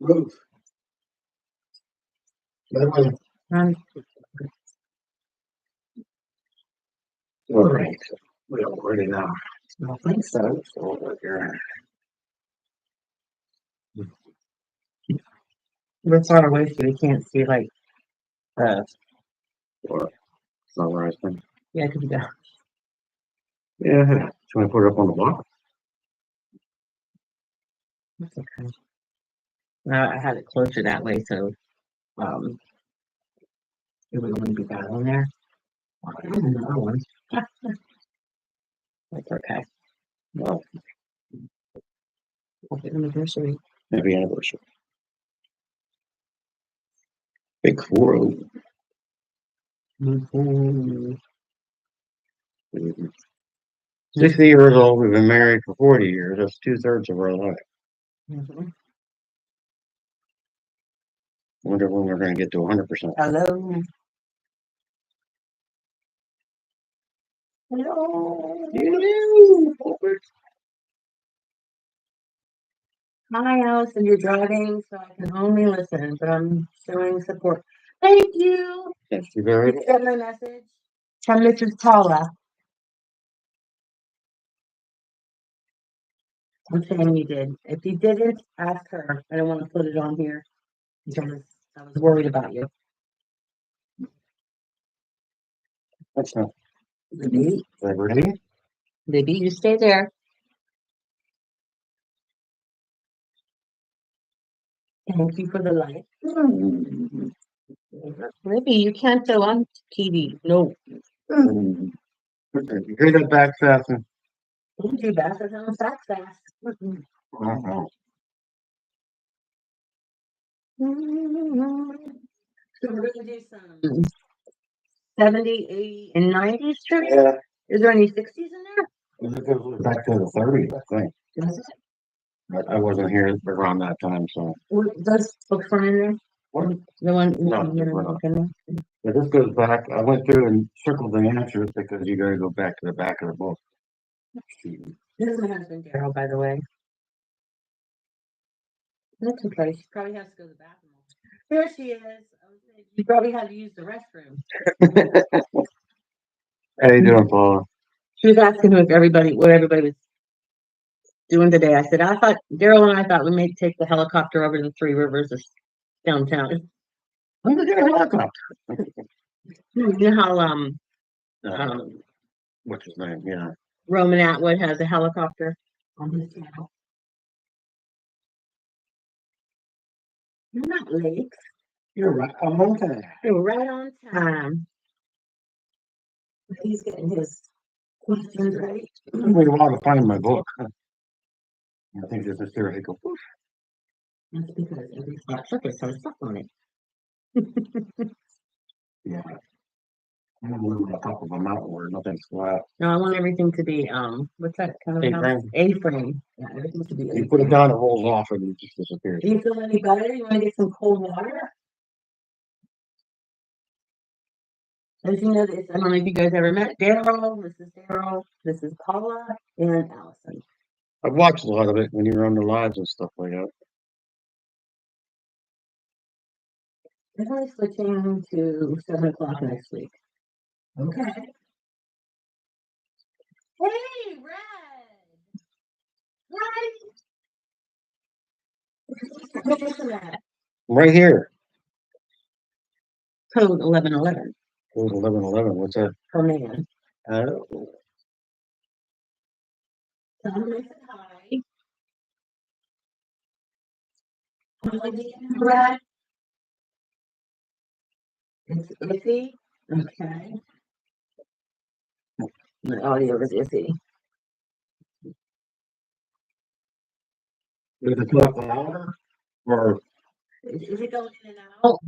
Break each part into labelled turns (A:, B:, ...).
A: Move. That way. All right. We don't ready now. I don't think so. So over here.
B: We're far away, so we can't see like
A: Or sunrise thing.
B: yeah, it could be down.
A: Yeah. Should I put it up on the block?
B: That's okay. I had it closer that way, so um, it wouldn't be bad on there. Another one. That's okay.
A: Well,
B: Happy anniversary.
A: happy anniversary. Big 4
B: Mm-hmm.
A: 60 years old. We've been married for 40 years. That's 2/3 of our life.
B: Mm-hmm.
A: Wonder when we're going to get to 100%.
B: Hello. Hello.
A: Hello.
B: Hi, Allison. You're driving, so I can only listen, but I'm showing support. Thank you.
A: Thank you very
B: Did you get my message? From Mrs. Paula. I'm saying you did. If you didn't, ask her. I don't want to put it on here because I was worried about you.
A: That's not
B: Libby,
A: Liberty.
B: Libby, you stay there. Thank you for the light. Libby, you can't go on TV. No.
A: Okay, you hear that back fast?
B: Don't do that. That's on sack fast.
A: Uh-huh.
B: So we're going to do some 70, 80, and 90s trips.
A: Yeah.
B: Is there any 60s in there?
A: It goes back to the 30s, I think.
B: Does it?
A: But I wasn't here around that time, so.
B: Those books weren't in there?
A: What?
B: The one
A: No,
B: you
A: we're not.
B: look in there?
A: But this goes back. I went through and circled the answers because you got to go back to the back of the book.
B: This is my husband, Darryl, by the way. That's okay. She probably has to go to the bathroom. There she is. You probably had to use the restroom.
A: How you doing, Paula?
B: She was asking what everybody was doing today. I said, I thought Darryl and I thought we may take the helicopter over to the Three Rivers downtown.
A: When did you get a helicopter?
B: You know how
A: What's his name? Yeah.
B: Roman Atwood has a helicopter on his channel. You're not late.
A: You're right. I'm on time.
B: You're right on time. He's getting his questions right.
A: It took me a while to find my book. I think it's a theoretical.
B: That's because every flat surface has stuff on it.
A: Yeah. I'm gonna live on top of a mountain where nothing's flat.
B: No, I want everything to be what's that kind of house?
A: A-frame.
B: A-frame. Yeah, everything to be
A: You put it
B: A-frame.
A: down, it rolls off and it just disappears.
B: Do you feel any better? You want to get some cold water? As you know, this, I don't know if you guys ever met Darryl. This is Darryl. This is Paula and Allison.
A: I've watched a lot of it when you were on the lives and stuff like that.
B: Definitely switching to 7 o'clock next week. Okay. Hey, Red! Red! Where's the at?
A: Right here.
B: Code 1111
A: Code 1111. What's that?
B: per man.
A: Oh.
B: Tell him I said hi. Red? It's iffy? Okay. The audio is iffy.
A: Is it talk louder? Or
B: Is it going in and out?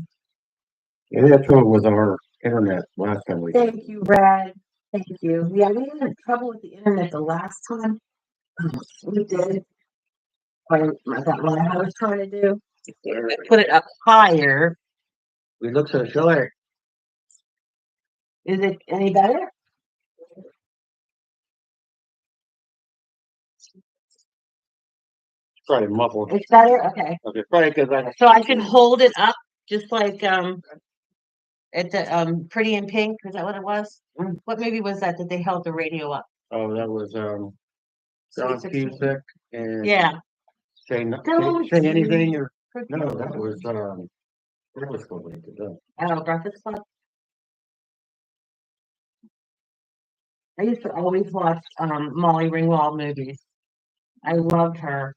A: yeah, that's what was our internet last time we.
B: Thank you, Brad. Thank you. Yeah, we had trouble with the internet the last time. We did. What I was trying to do. Put it up higher.
A: We look so short.
B: Is it any better?
A: Sorry, muffled.
B: It's better? Okay.
A: Okay, probably because
B: So I can hold it up just like at the Pretty in Pink. Is that what it was? What movie was that they held the radio up?
A: Oh, that was John
B: Sweet 16.
A: Cusack and
B: Yeah.
A: say anything or no, that was going to do.
B: Oh, Breakfast Club. I used to always watch Molly Ringwald movies. I loved her.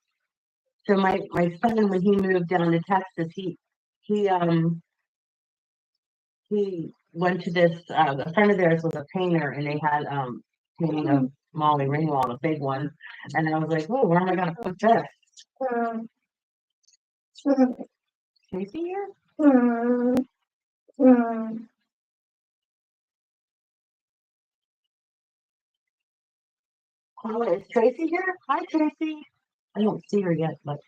B: So my son, when he moved down to Texas, he um he went to this a friend of theirs was a painter and they had painting of Molly Ringwald, a big one. And I was like, oh, where am I gonna put this? Tracy here? Oh, is Tracy here? Hi, Tracy. I don't see her yet, but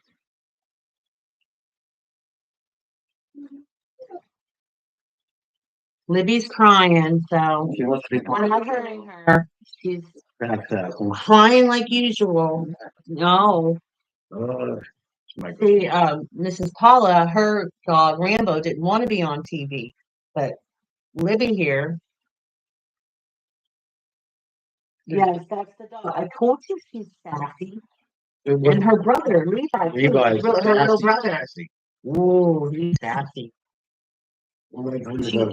B: Libby's crying, so
A: She wants to be
B: I'm not hurting her. She's
A: back that.
B: crying like usual. No.
A: My
B: See, Mrs. Paula, her dog Rambo didn't want to be on TV, but Libby here. Yes, that's the dog. I told you she's sassy. And her brother, Levi, too,
A: Levi's
B: her little
A: sassy,
B: brother.
A: sassy.
B: Ooh, he's sassy.
A: Go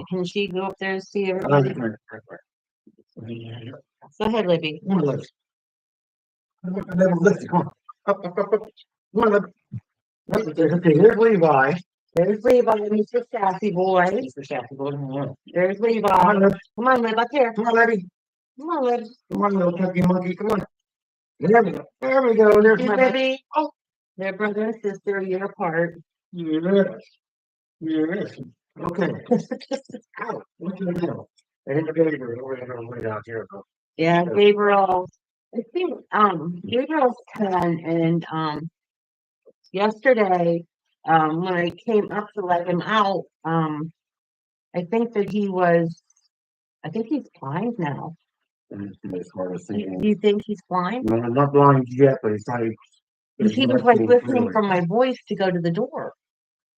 B: Can she go up there and see everybody? Go ahead, Libby.
A: Come on, Liz. Come on. Up. Come on, Liz. Okay, here's Levi.
B: There's Levi, Mr. Sassy Boy.
A: Mr. Sassy boy.
B: There's Levi.
A: Come on, Liz.
B: Come on, Lib, up here.
A: Come on, Libby.
B: Come on, Lib.
A: Come on, little turkey monkey. Come on. There we go. There we go. There's
B: See,
A: my
B: Libby?
A: Oh.
B: They're brother and sister, a year apart.
A: Yes. Yes. Okay. Ow. What did I do? I hit the baby over there on the way down here.
B: Yeah, Gabriel. I think Gabriel's 10 and yesterday when I came up to let him out, I think that I think he's blind now.
A: As far as
B: Do
A: singing.
B: you think he's blind?
A: No, I'm not blind yet, but it's like.
B: He was like listening for my voice to go to the door.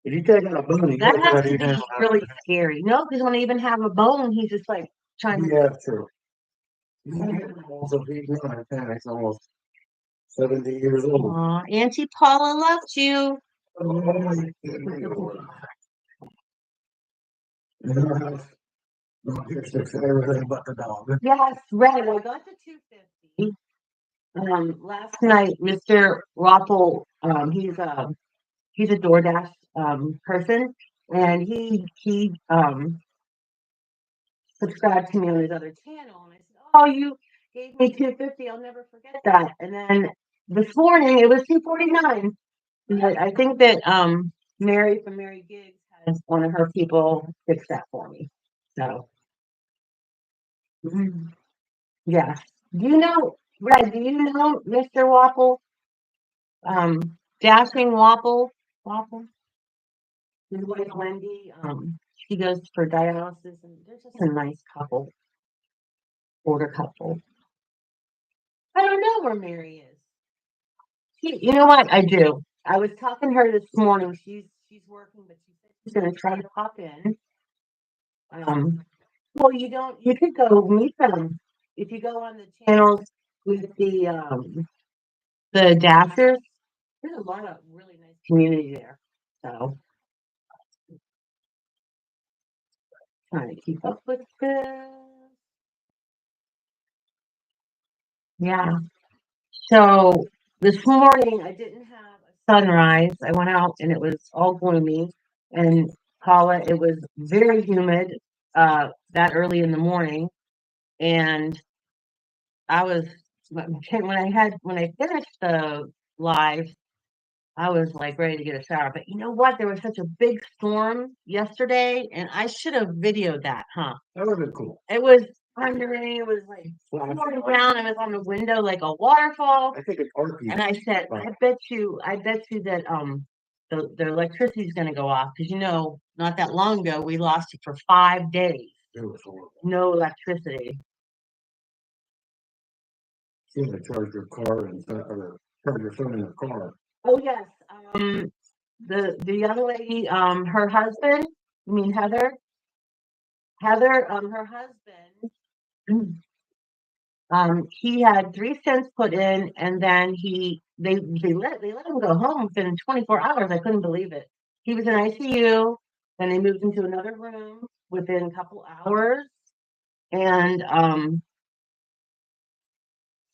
A: If you take out a bone, you
B: That
A: gotta
B: has to
A: even
B: be
A: have
B: really scary. No, because when I even have a bone, he's just like trying to.
A: Yeah, true. Also, he's not he's almost 70 years old.
B: Aw, Auntie Paula loves you.
A: Everything but the dog.
B: Yes, right. I got the 250. Last night, Mr. Roppel, he's a DoorDash person, and he subscribed to me on his other channel, and I said, "Oh, you gave me 250. I'll never forget that." And then this morning it was 249. I think that Mary from Mary Gigs has one of her people fix that for me. So yeah. Do you know, Red? Do you know Mr. Waffle? Dashing Waffle. His wife Wendy. She goes for dialysis, and they're just a nice couple, older couple. I don't know where Mary is. You know what? I do. I was talking to her this morning. She's working, but she said she's going to try to pop in. Well, you don't. You could go meet them if you go on the channels with the Dashers. There's a lot of really nice community there. So trying to keep up with this. Yeah. So this morning I didn't have a sunrise. I went out and it was all gloomy. And Paula, it was very humid that early in the morning. And I was when I finished the live, I was like ready to get a shower. But you know what? There was such a big storm yesterday, and I should have videoed that, huh?
A: That would have been cool.
B: It was thundering. It was like pouring down. It was on the window like a waterfall.
A: I think it's RP.
B: And I said, I bet you that the electricity is going to go off because not that long ago we lost it for 5 days.
A: It was horrible.
B: No electricity.
A: You had to charge your car and charge your phone in your car.
B: Oh yes. The young lady, her husband, you mean Heather? Heather, her husband, he had 3 cents put in, and then they let him go home within 24 hours. I couldn't believe it. He was in ICU, then they moved into another room within a couple hours, and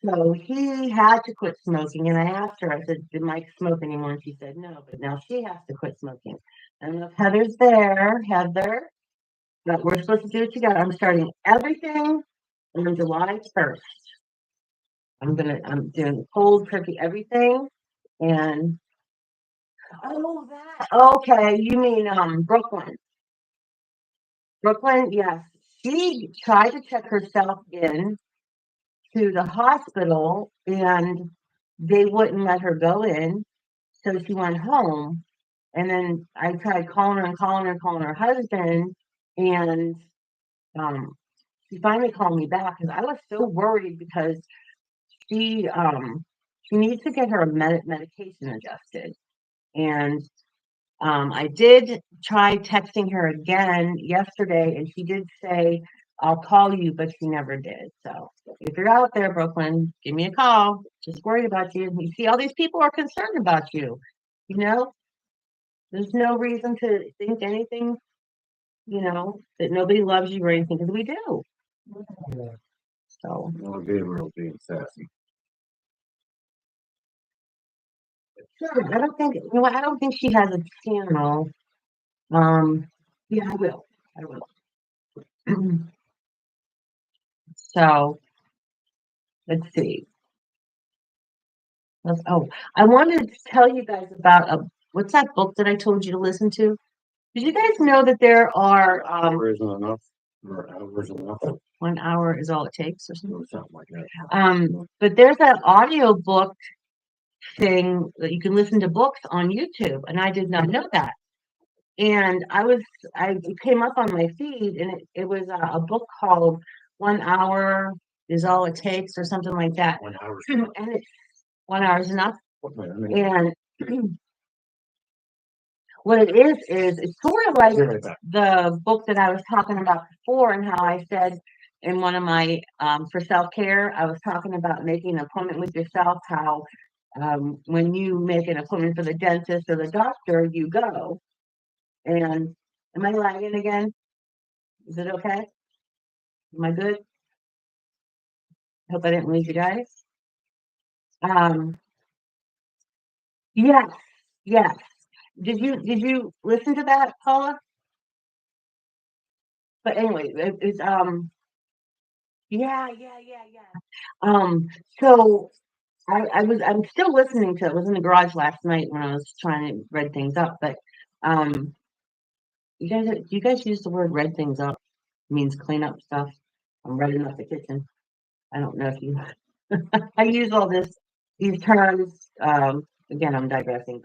B: so he had to quit smoking. And I asked her, I said, "Did Mike smoke anymore?" And she said no, but now she has to quit smoking. And if Heather's there, Heather, but we're supposed to do it together. I'm starting everything on July 1st. I'm doing cold turkey everything. And oh, that okay. You mean Brooklyn? Brooklyn, yes. She tried to check herself in to the hospital, and they wouldn't let her go in, so she went home. And then I tried calling her and calling her and calling her husband, and um, she finally called me back because I was so worried because she um she needs to get her medication adjusted. And I did try texting her again yesterday, and she did say, "I'll call you," but she never did. So if you're out there, Brooklyn, give me a call. Just worried about you. You see, all these people are concerned about you. You know, there's no reason to think anything, that nobody loves you or anything, because we do.
A: Yeah.
B: So,
C: No, Gabriel being sassy.
B: sure, I don't think, I don't think she has a channel. Um, yeah, I will. I will. So, let's see. Oh, I wanted to tell you guys about what's that book that I told you to listen to? Did you guys know that there are
C: Hour isn't enough. Or hours enough.
B: 1 hour is all it takes or something?
C: Or something like that.
B: But there's an audio book thing that you can listen to books on YouTube, and I did not know that. And it came up on my feed, and it was a book called 1 hour is all it takes or something like that.
C: 1 hour.
B: And it's 1 hour is enough. And what it is it's sort of like the book that I was talking about before, and how I said in one of my for self-care, I was talking about making an appointment with yourself, how when you make an appointment for the dentist or the doctor, you go. And am I lagging again? Is it okay? Am I good? Hope I didn't lose you guys. Um, yes, yes. Did you listen to that, Paula? But anyway, it's yeah. So I'm still listening to it. I was in the garage last night when I was trying to read things up, but um do you guys use the word "read things up"? It means clean up stuff. I'm reading up the kitchen. I don't know if you I use all these terms. Again, I'm digressing,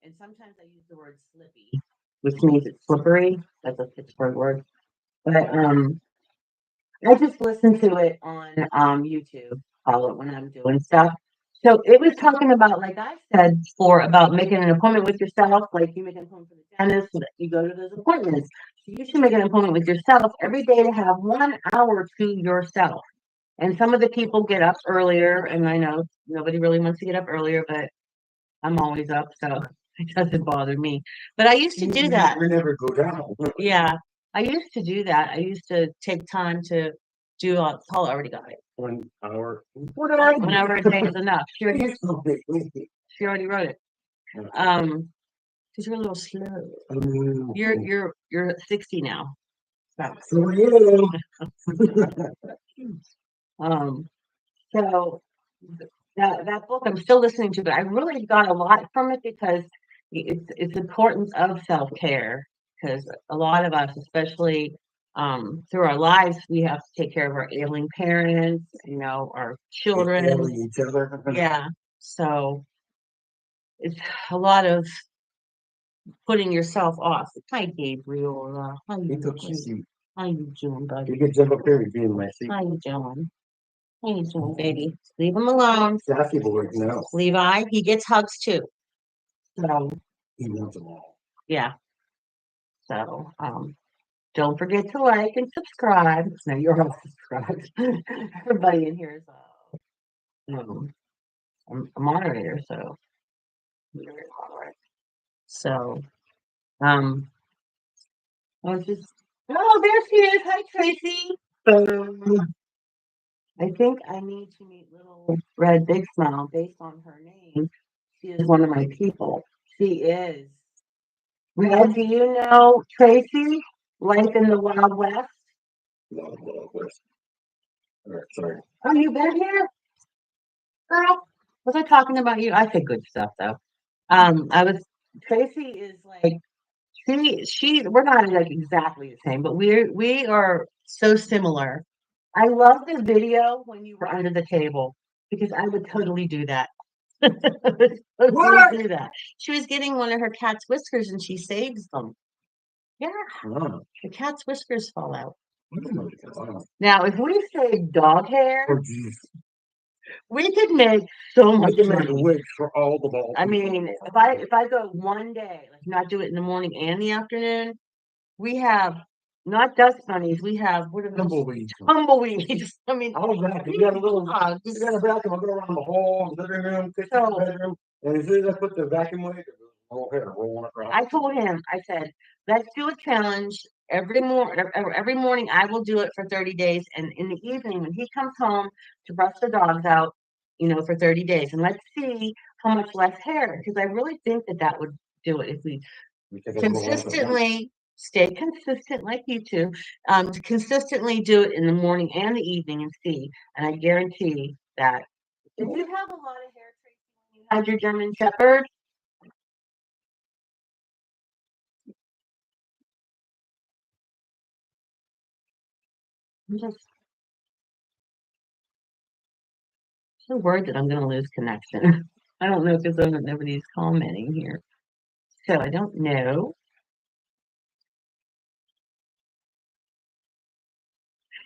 B: and sometimes I use the word slippy, which means it's slippery. That's a Pittsburgh word. But I just listen to it on YouTube, follow it when I'm doing stuff. So it was talking about, like I said before, about making an appointment with yourself. Like you make an appointment for the dentist, so that you go to those appointments. So you should make an appointment with yourself every day to have 1 hour to yourself. And some of the people get up earlier, and I know nobody really wants to get up earlier, but I'm always up, so it doesn't bother me. But I used to do that.
C: We never go down.
B: Yeah, I used to do that. I used to take time to do. Paula already got it.
C: 1 hour.
A: What did I do?
B: 1 hour a day is enough.
A: Okay.
B: She already wrote it. Because you're a little slow. You're 60 now.
A: So, yeah.
B: So that book I'm still listening to, but I really got a lot from it because it's importance of self-care, because a lot of us, especially through our lives, we have to take care of our ailing parents, our children.
C: Each other.
B: Yeah. So it's a lot of putting yourself off. Hi, Gabriel. How
C: He
B: you
C: took my
B: doing?
C: seat.
B: How you doing, buddy?
C: You can jump up there and be in my seat.
B: How you doing? How you doing, baby? Leave him alone.
C: Sassy boy, no.
B: Levi, he gets hugs too. So,
C: He wants them all.
B: yeah. So, don't forget to like and subscribe. No, you're all subscribed. Everybody in here is a moderator, so you're a moderator. So, um, I was just, oh, there she is. Hi, Tracy. I think I need to meet Little Red Big Smile based on her name. She is one of my people. She is. Red, do you know Tracy? Life in the Wild West?
C: No, sorry.
B: Oh, you been here? Girl, was I talking about you? I said good stuff though. Tracy is like we're not like exactly the same, but we are so similar. I love the video when you were under the table because I would totally do that. I would totally do that. She was getting one of her cat's whiskers and she saves them. Yeah,
C: Oh,
B: the cat's whiskers fall out.
C: wow.
B: Now, if we save dog hair,
C: Oh, geez.
B: we could make so
C: I
B: much
C: can make a
B: money.
C: wig for all the balls.
B: I mean, if I go one day, like not do it in the morning and the afternoon, we have not dust bunnies, we have what are those?
C: Tumbleweeds.
B: Tumbleweeds. I mean,
C: All that. You got a little. You got a vacuum. I go around the hall, living room, kitchen,
B: So-
C: bedroom, and as soon as I put the vacuum away, oh, hair rolling across.
B: I told him, I said, let's do a challenge every morning. I will do it for 30 days, and in the evening when he comes home to brush the dogs out, for 30 days, and let's see how much less hair. Because I really think that would do it if we
C: You take a little lump of
B: consistently stay consistent like you two, to consistently do it in the morning and the evening and see. And I guarantee that. Did you have a lot of hair, Tracy, when you had your German Shepherd? I'm just so worried that I'm going to lose connection. I don't know because nobody's commenting here. So I don't know.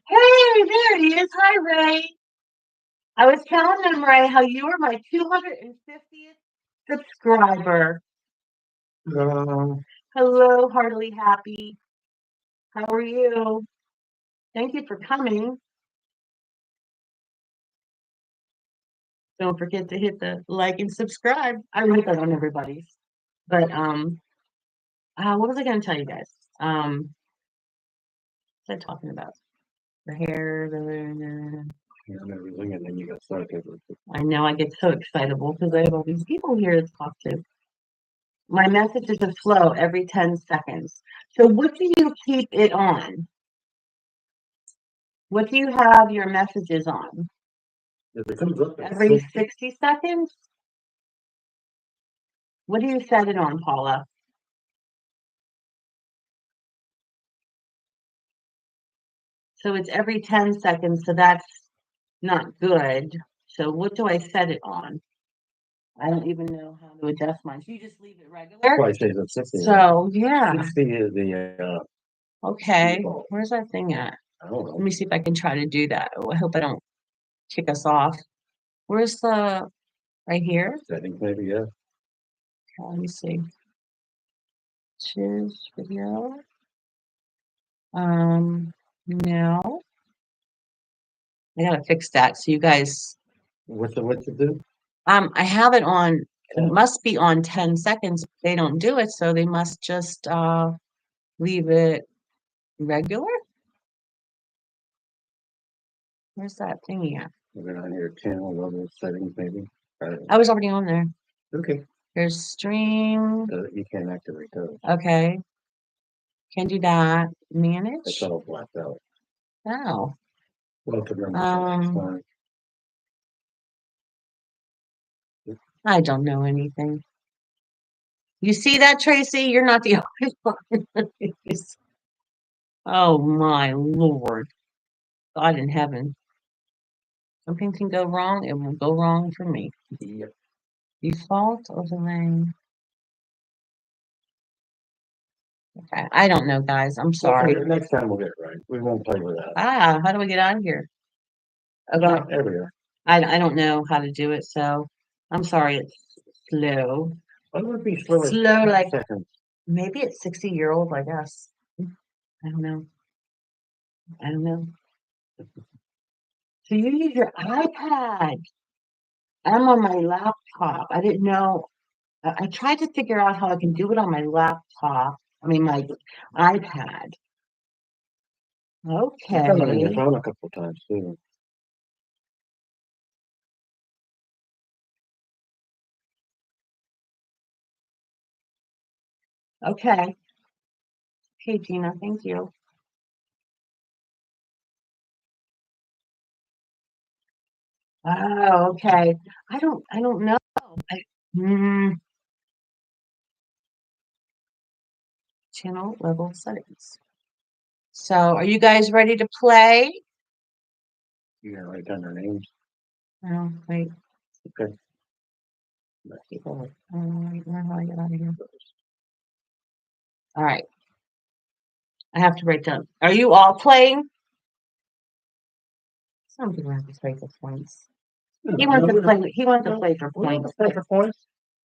B: Hey, there he is. Hi, Ray. I was telling them, Ray, how you were my 250th subscriber. Hello, heartily happy. How are you? Thank you for coming. Don't forget to hit the like and subscribe. I write that on everybody's. But what was I going to tell you guys? What was I talking about? The hair,
C: and everything, and then you got started.
B: I know I get so excitable because I have all these people here to talk to. My messages are flow every 10 seconds. So what do you keep it on? What do you have your messages on?
C: If it comes up at
B: Every
C: 60,
B: 60 seconds? What do you set it on, Paula? So it's every 10 seconds, so that's not good. So what do I set it on? I don't even know how to adjust mine. So you just leave it regular?
C: probably says it's 60.
B: So yeah.
C: 60 is the
B: Okay. Where's that thing at?
C: I don't
B: Let
C: know.
B: me see if I can try to do that. Oh, I hope I don't kick us off. Where's the right here?
C: Settings maybe, yeah.
B: Let me see. Choose video. No. I gotta fix that. So you guys,
C: What to do?
B: I have it on. It must be on 10 seconds. They don't do it, so they must just leave it regular. Where's that thingy at?
C: We're on your channel level settings maybe.
B: I was already on there.
C: Okay.
B: There's stream.
C: You can't activate those.
B: Okay. Can do that. Manage.
C: It's all blacked out.
B: Oh.
C: Well, to remember,
B: I don't know anything. You see that, Tracy? You're not the only one. Oh my Lord. God in heaven. Something can go wrong, it will go wrong for me.
C: Yep.
B: Default overlay. Okay, I don't know, guys. I'm sorry.
C: Okay, next time we'll get it right. We won't play with that.
B: How do we get out of here? Okay.
C: There we go.
B: I don't know how to do it, so I'm sorry it's slow.
A: I would be slow.
B: Slow, like
A: Seconds.
B: maybe it's 60-year-old, I guess. I don't know. I don't know. So you use your iPad. I'm on my laptop. I didn't know. I tried to figure out how I can do it on my laptop. I mean, my iPad.
A: I've done it on your
B: Okay.
A: phone a couple of times too.
B: Okay. Okay, Gina, thank you. Oh, okay. I don't know. I, mm, channel level settings. So are you guys ready to play?
A: You gotta write down their names.
B: Oh, wait.
A: Okay.
B: People, where do I get out of here? All right. I have to write down. Are you all playing? Some people have to play for points. He wants to play. He wants to play for points.
A: Play for points.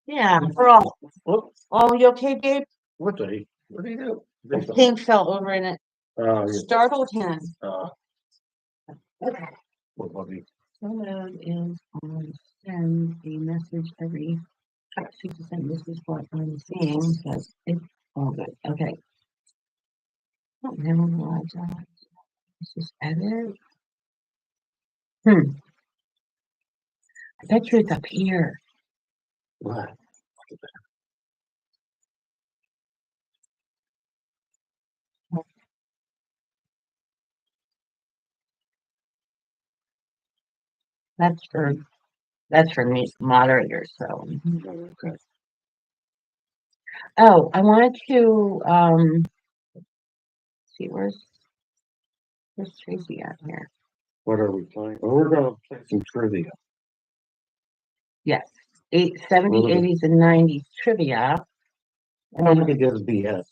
B: Yeah, for all.
A: Whoops.
B: Oh, you okay, Gabe?
A: What did he? What did he do?
B: The pink fell over in it.
A: Yeah.
B: Startled him. Okay.
A: What was he?
B: Download is on send a message every 6%. This is what I'm seeing because it's all good. Okay. I don't remember what I got. Let's just edit. I bet you it's up here.
A: What? That's for me moderators. So Okay.
B: oh, I wanted to see where's Tracy at here?
A: What are we playing? Well, we're gonna play some trivia.
B: Yes. 70s, 80s, and 90s trivia.
A: I'm not gonna give us BS.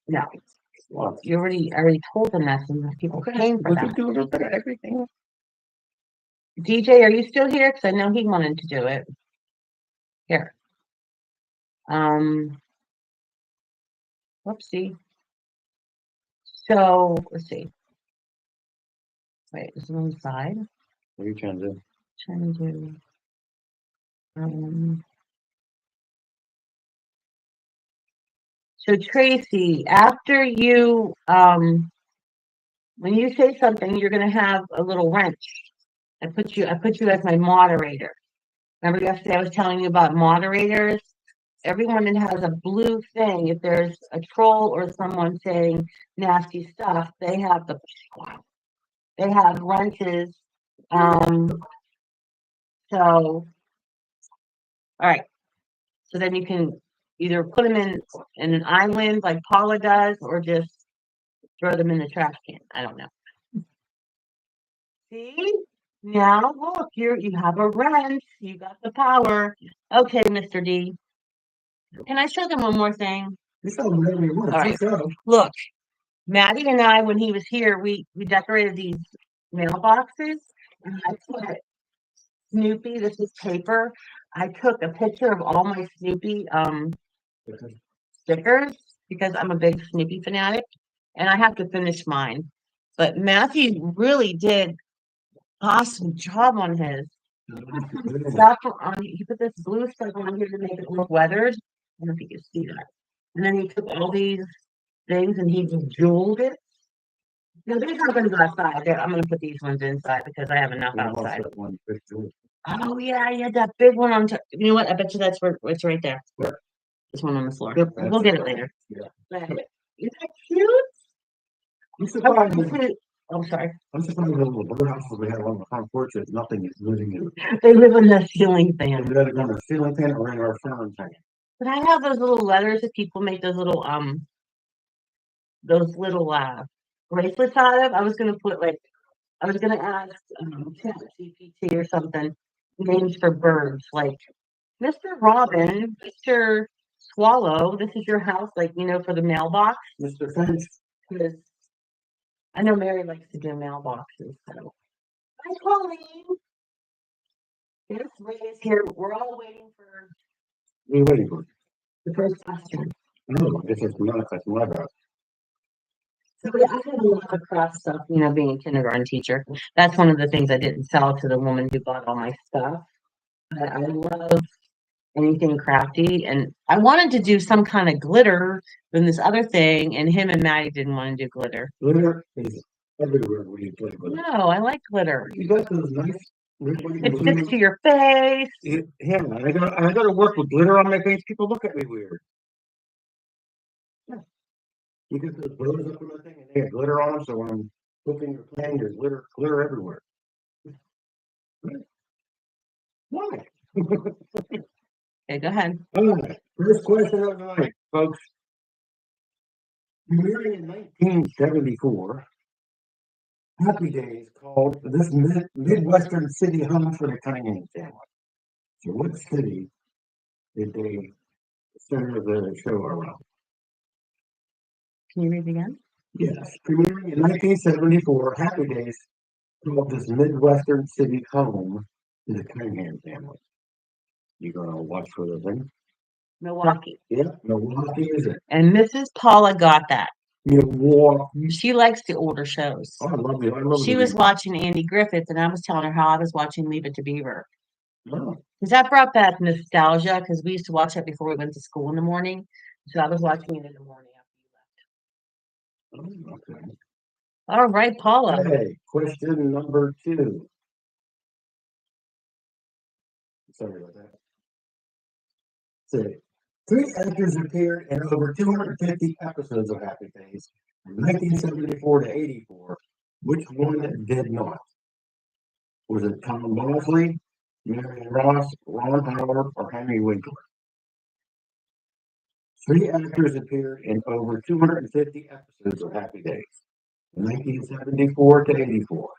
B: No.
A: Well,
B: You already told them that and people came for
A: we
B: that.
A: could do a little bit of everything.
B: DJ, are you still here? Because I know he wanted to do it. Here. Whoopsie. So let's see. Wait, is it on the side?
A: What are you trying to do?
B: Trying to so Tracy, after you when you say something, you're gonna have a little wrench. I put you as my moderator. Remember yesterday I was telling you about moderators? Everyone that has a blue thing, if there's a troll or someone saying nasty stuff, they have wrenches. So all right. So then you can either put them in an island like Paula does, or just throw them in the trash can. I don't know. See? Now look, you have a wrench. You got the power. Okay, Mr. D. Can I show them one more thing?
A: All
B: right. Look, Maddie and I, when he was here, we decorated these mailboxes, and I put Snoopy. This is paper. I took a picture of all my Snoopy stickers because I'm a big Snoopy fanatic, and I have to finish mine. But Matthew really did awesome job on his. Stuff on he put this blue stuff on here to make it look weathered. I don't know if you can see that. And then he took all these things and he jeweled it. No, these aren't going to go outside. I'm going to put these ones inside because I have enough outside. Oh yeah, yeah, that big one on top. You know what? I bet you that's where it's right there.
A: Where?
B: This one on the floor.
A: Yep,
B: We'll get it later.
A: Yeah.
B: But, isn't that cute?
A: I'm surprised.
B: I'm sorry.
A: I'm surprised the little birdhouses we have on the front porch that nothing is living in.
B: They live in the ceiling fan.
A: They live in our ceiling fan or in our ceiling fan.
B: But I have those little letters that people make those little bracelets out of. I was gonna ask ChatGPT or something names for birds like Mr. Robin, Mr. Swallow. This is your house, like for the mailbox.
A: Mr. Finch.
B: Because I know Mary likes to do mailboxes. So hi, Colleen. Yes, Ray is here. We're all waiting for
A: What are you waiting for?
B: The first question.
A: No, this is not, that's my bad.
B: So yeah, I had a lot of craft stuff, being a kindergarten teacher. That's one of the things I didn't sell to the woman who bought all my stuff. I love anything crafty, and I wanted to do some kind of glitter in this other thing, and him and Maddie didn't want to do glitter.
A: Glitter is everywhere when you play glitter.
B: No, I like glitter.
A: You got those nice.
B: It sticks to your face.
A: Yeah, I gotta work with glitter on my face. People look at me weird. Yeah. You get those bows up on the thing and they have glitter on them, so when I'm cooking or playing, there's glitter everywhere. Why?
B: Okay, go ahead.
A: All right. First question of the night, folks. Premiering in 1974, Happy Days called this Midwestern city home for the Cunningham family. So what city did they center the show around?
B: Can you read it again?
A: Yes, premiering in 1974, Happy Days called this Midwestern city home to the Cunningham family. You gonna watch for the thing?
B: Milwaukee.
A: Yeah, Milwaukee is it?
B: And Mrs. Paula got that.
A: Milwaukee.
B: She likes the older shows.
A: Oh, I love it. I love
B: She
A: it.
B: was watching Andy Griffith, and I was telling her how I was watching Leave It to Beaver.
A: Oh,
B: Because that brought back nostalgia, because we used to watch that before we went to school in the morning. So I was watching it in the morning after you left.
A: okay.
B: All right, Paula.
A: Okay, question number 2. Sorry about that. Say, 3 actors appeared in over 250 episodes of Happy Days from 1974 to 84. Which one did not? Was it Tom Bosley, Marion Ross, Ron Howard, or Henry Winkler? 3 actors appeared in over 250 episodes of Happy Days from 1974 to 84.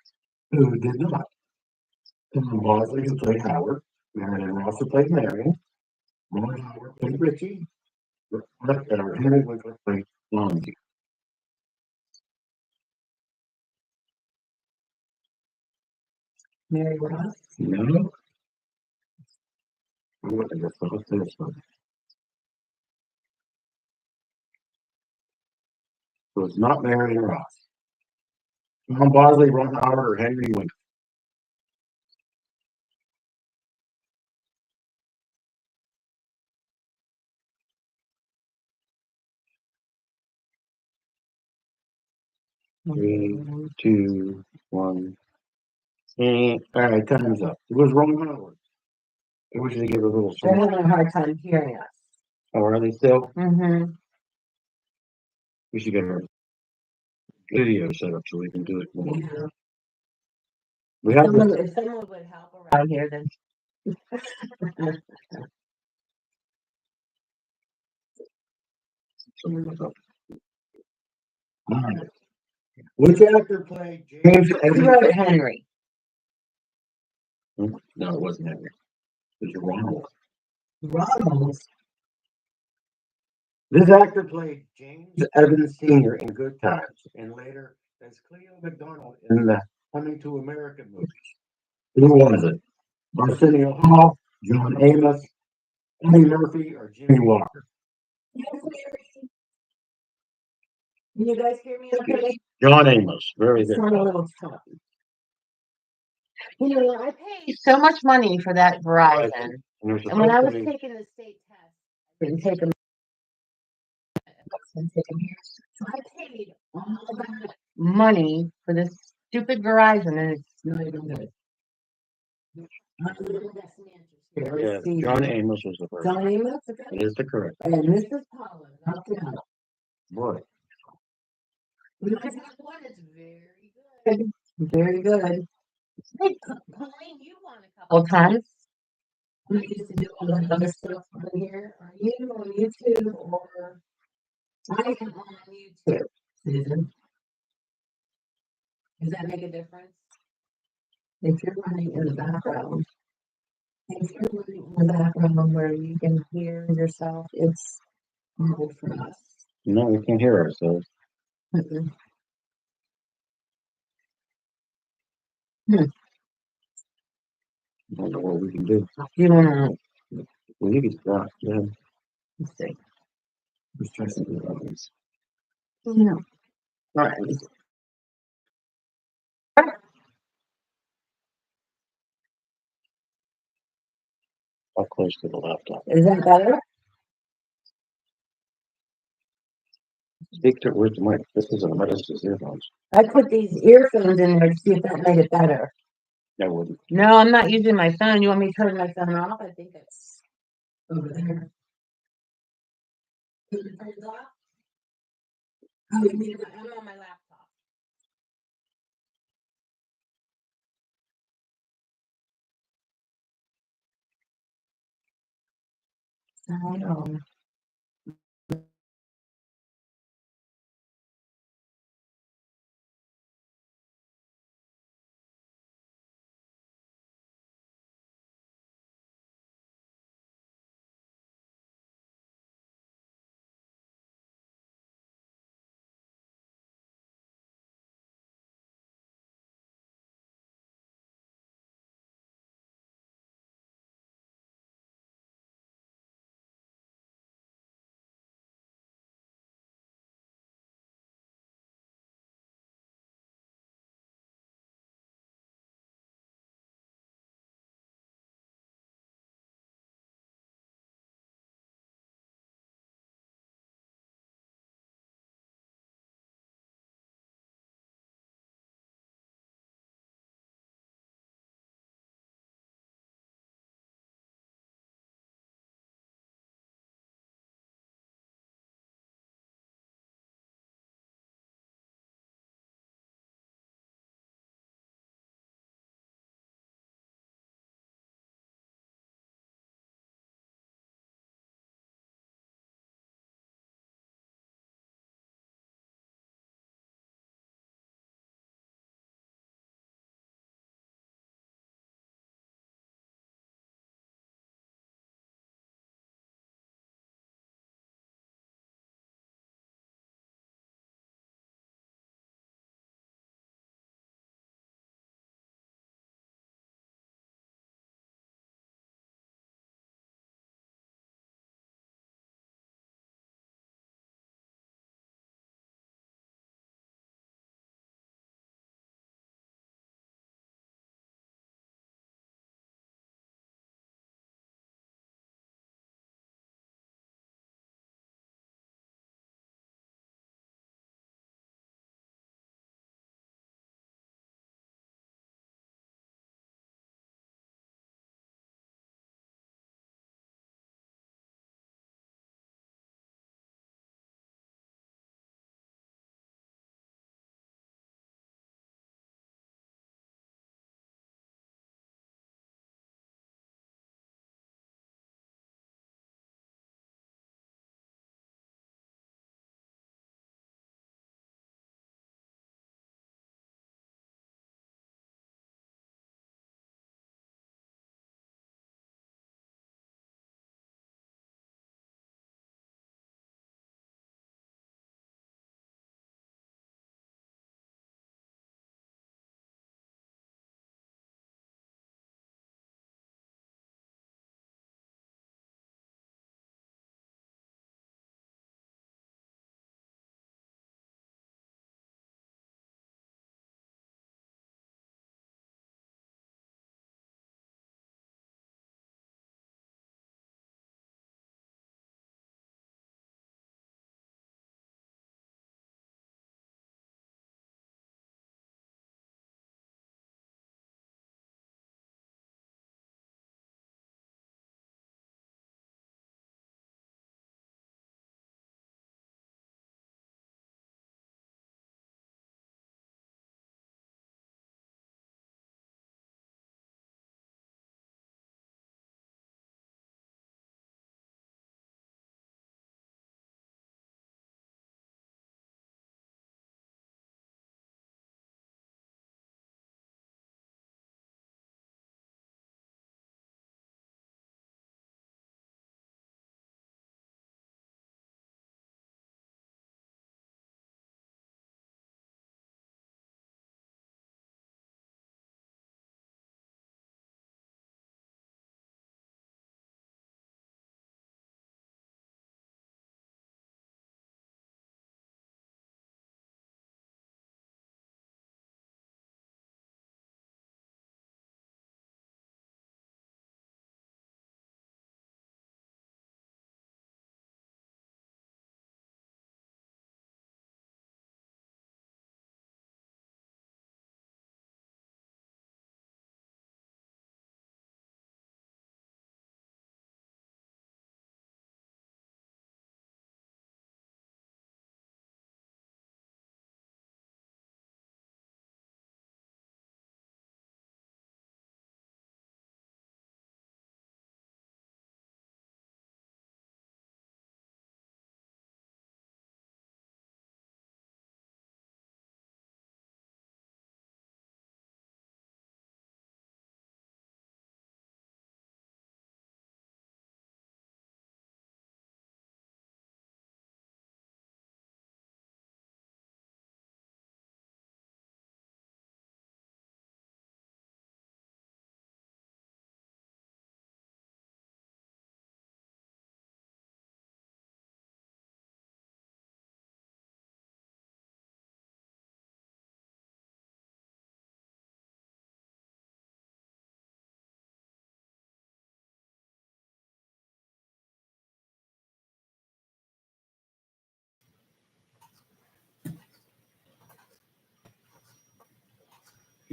A: Who did not? Tom Bosley, who played Howard, Marion Ross, who played Marion, Ron Howard played Richie, Henry Winkler played Lonzie.
B: Mary Ross.
A: No. I'm looking at this one. So it's not Marion Ross. Tom Bosley, Ron Howard, or Henry Winkler. Three, 2, 1. All right, time's up. It was Ron Howard. I wish they give a little
B: They're
A: song.
B: having a hard time hearing us.
A: Oh, are they still?
B: Mm-hmm.
A: We should get a video set up so we can do it more.
B: Yeah.
A: We have to.
B: If someone would help around here, then.
A: All right. Which actor played James
B: Who
A: Evans?
B: wrote Henry?
A: No, it wasn't Henry. It was Ronald.
B: Ronald.
A: This actor played James Evans Sr. in Good Times and later as Cleo McDonald in the Coming to America movies. Who was it? Arsenio Hall, John Amos, Eddie Murphy, or Jimmy Walker?
B: Can you guys hear me okay?
A: John Amos. Very good.
B: Sound a little tough. I paid so much money for that Verizon. And when I was taking the state test, I didn't take them. So I paid all that money for this stupid Verizon, and it's not even good.
A: Yeah, John Amos was the first.
B: John Amos?
A: That is the correct.
B: And Mrs. Paula, knocked it out.
A: Boy.
B: When I have one, it's very good. Very good. Hey, Pauline, you won a couple times. We used to do all that other stuff on here. Are you on YouTube or I am on YouTube, Susan? Does that make a difference? If you're running in the background, where you can hear yourself, it's hard for us.
A: No, we can't hear ourselves.
B: Mm-mm.
A: I don't know what we can do.
B: You want to
A: believe he's blocked. Yeah.
B: Let's see.
A: Let's try something else.
B: No. All right. Let me see.
A: How close to the laptop?
B: Is that better?
A: Speak to where's the mic? This isn't a this is earphones.
B: I put these earphones in there to see if that made it better.
A: That wouldn't.
B: No, I'm not using my phone. You want me to turn my phone off? I think it's over there. Can you turn it off? Oh, you mean I'm on my laptop. I don't.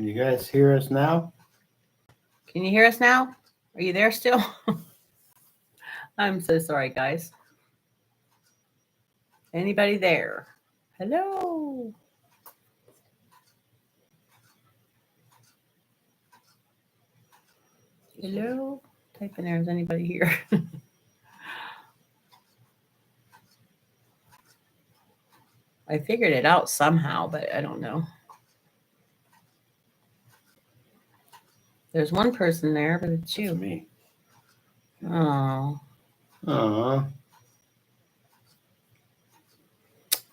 C: Can you guys hear us now?
B: Can you hear us now? Are you there still? I'm so sorry, guys. Anybody there? Hello. Hello. Type in there. Is anybody here? I figured it out somehow, but I don't know. There's one person there, but it's
C: It's
B: you.
C: me.
B: Oh,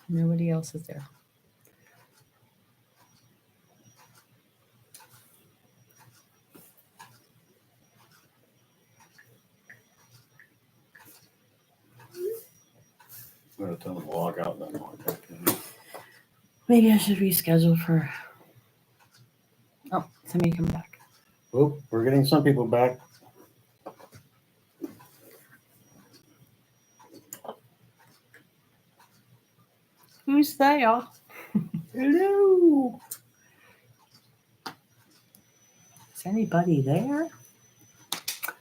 B: nobody else is there.
C: I'm gonna tell them to log out and then log back in.
B: Maybe I should reschedule for. Oh, somebody come back.
C: Oh, we're getting some people back.
B: Who's there? Hello. Is anybody there?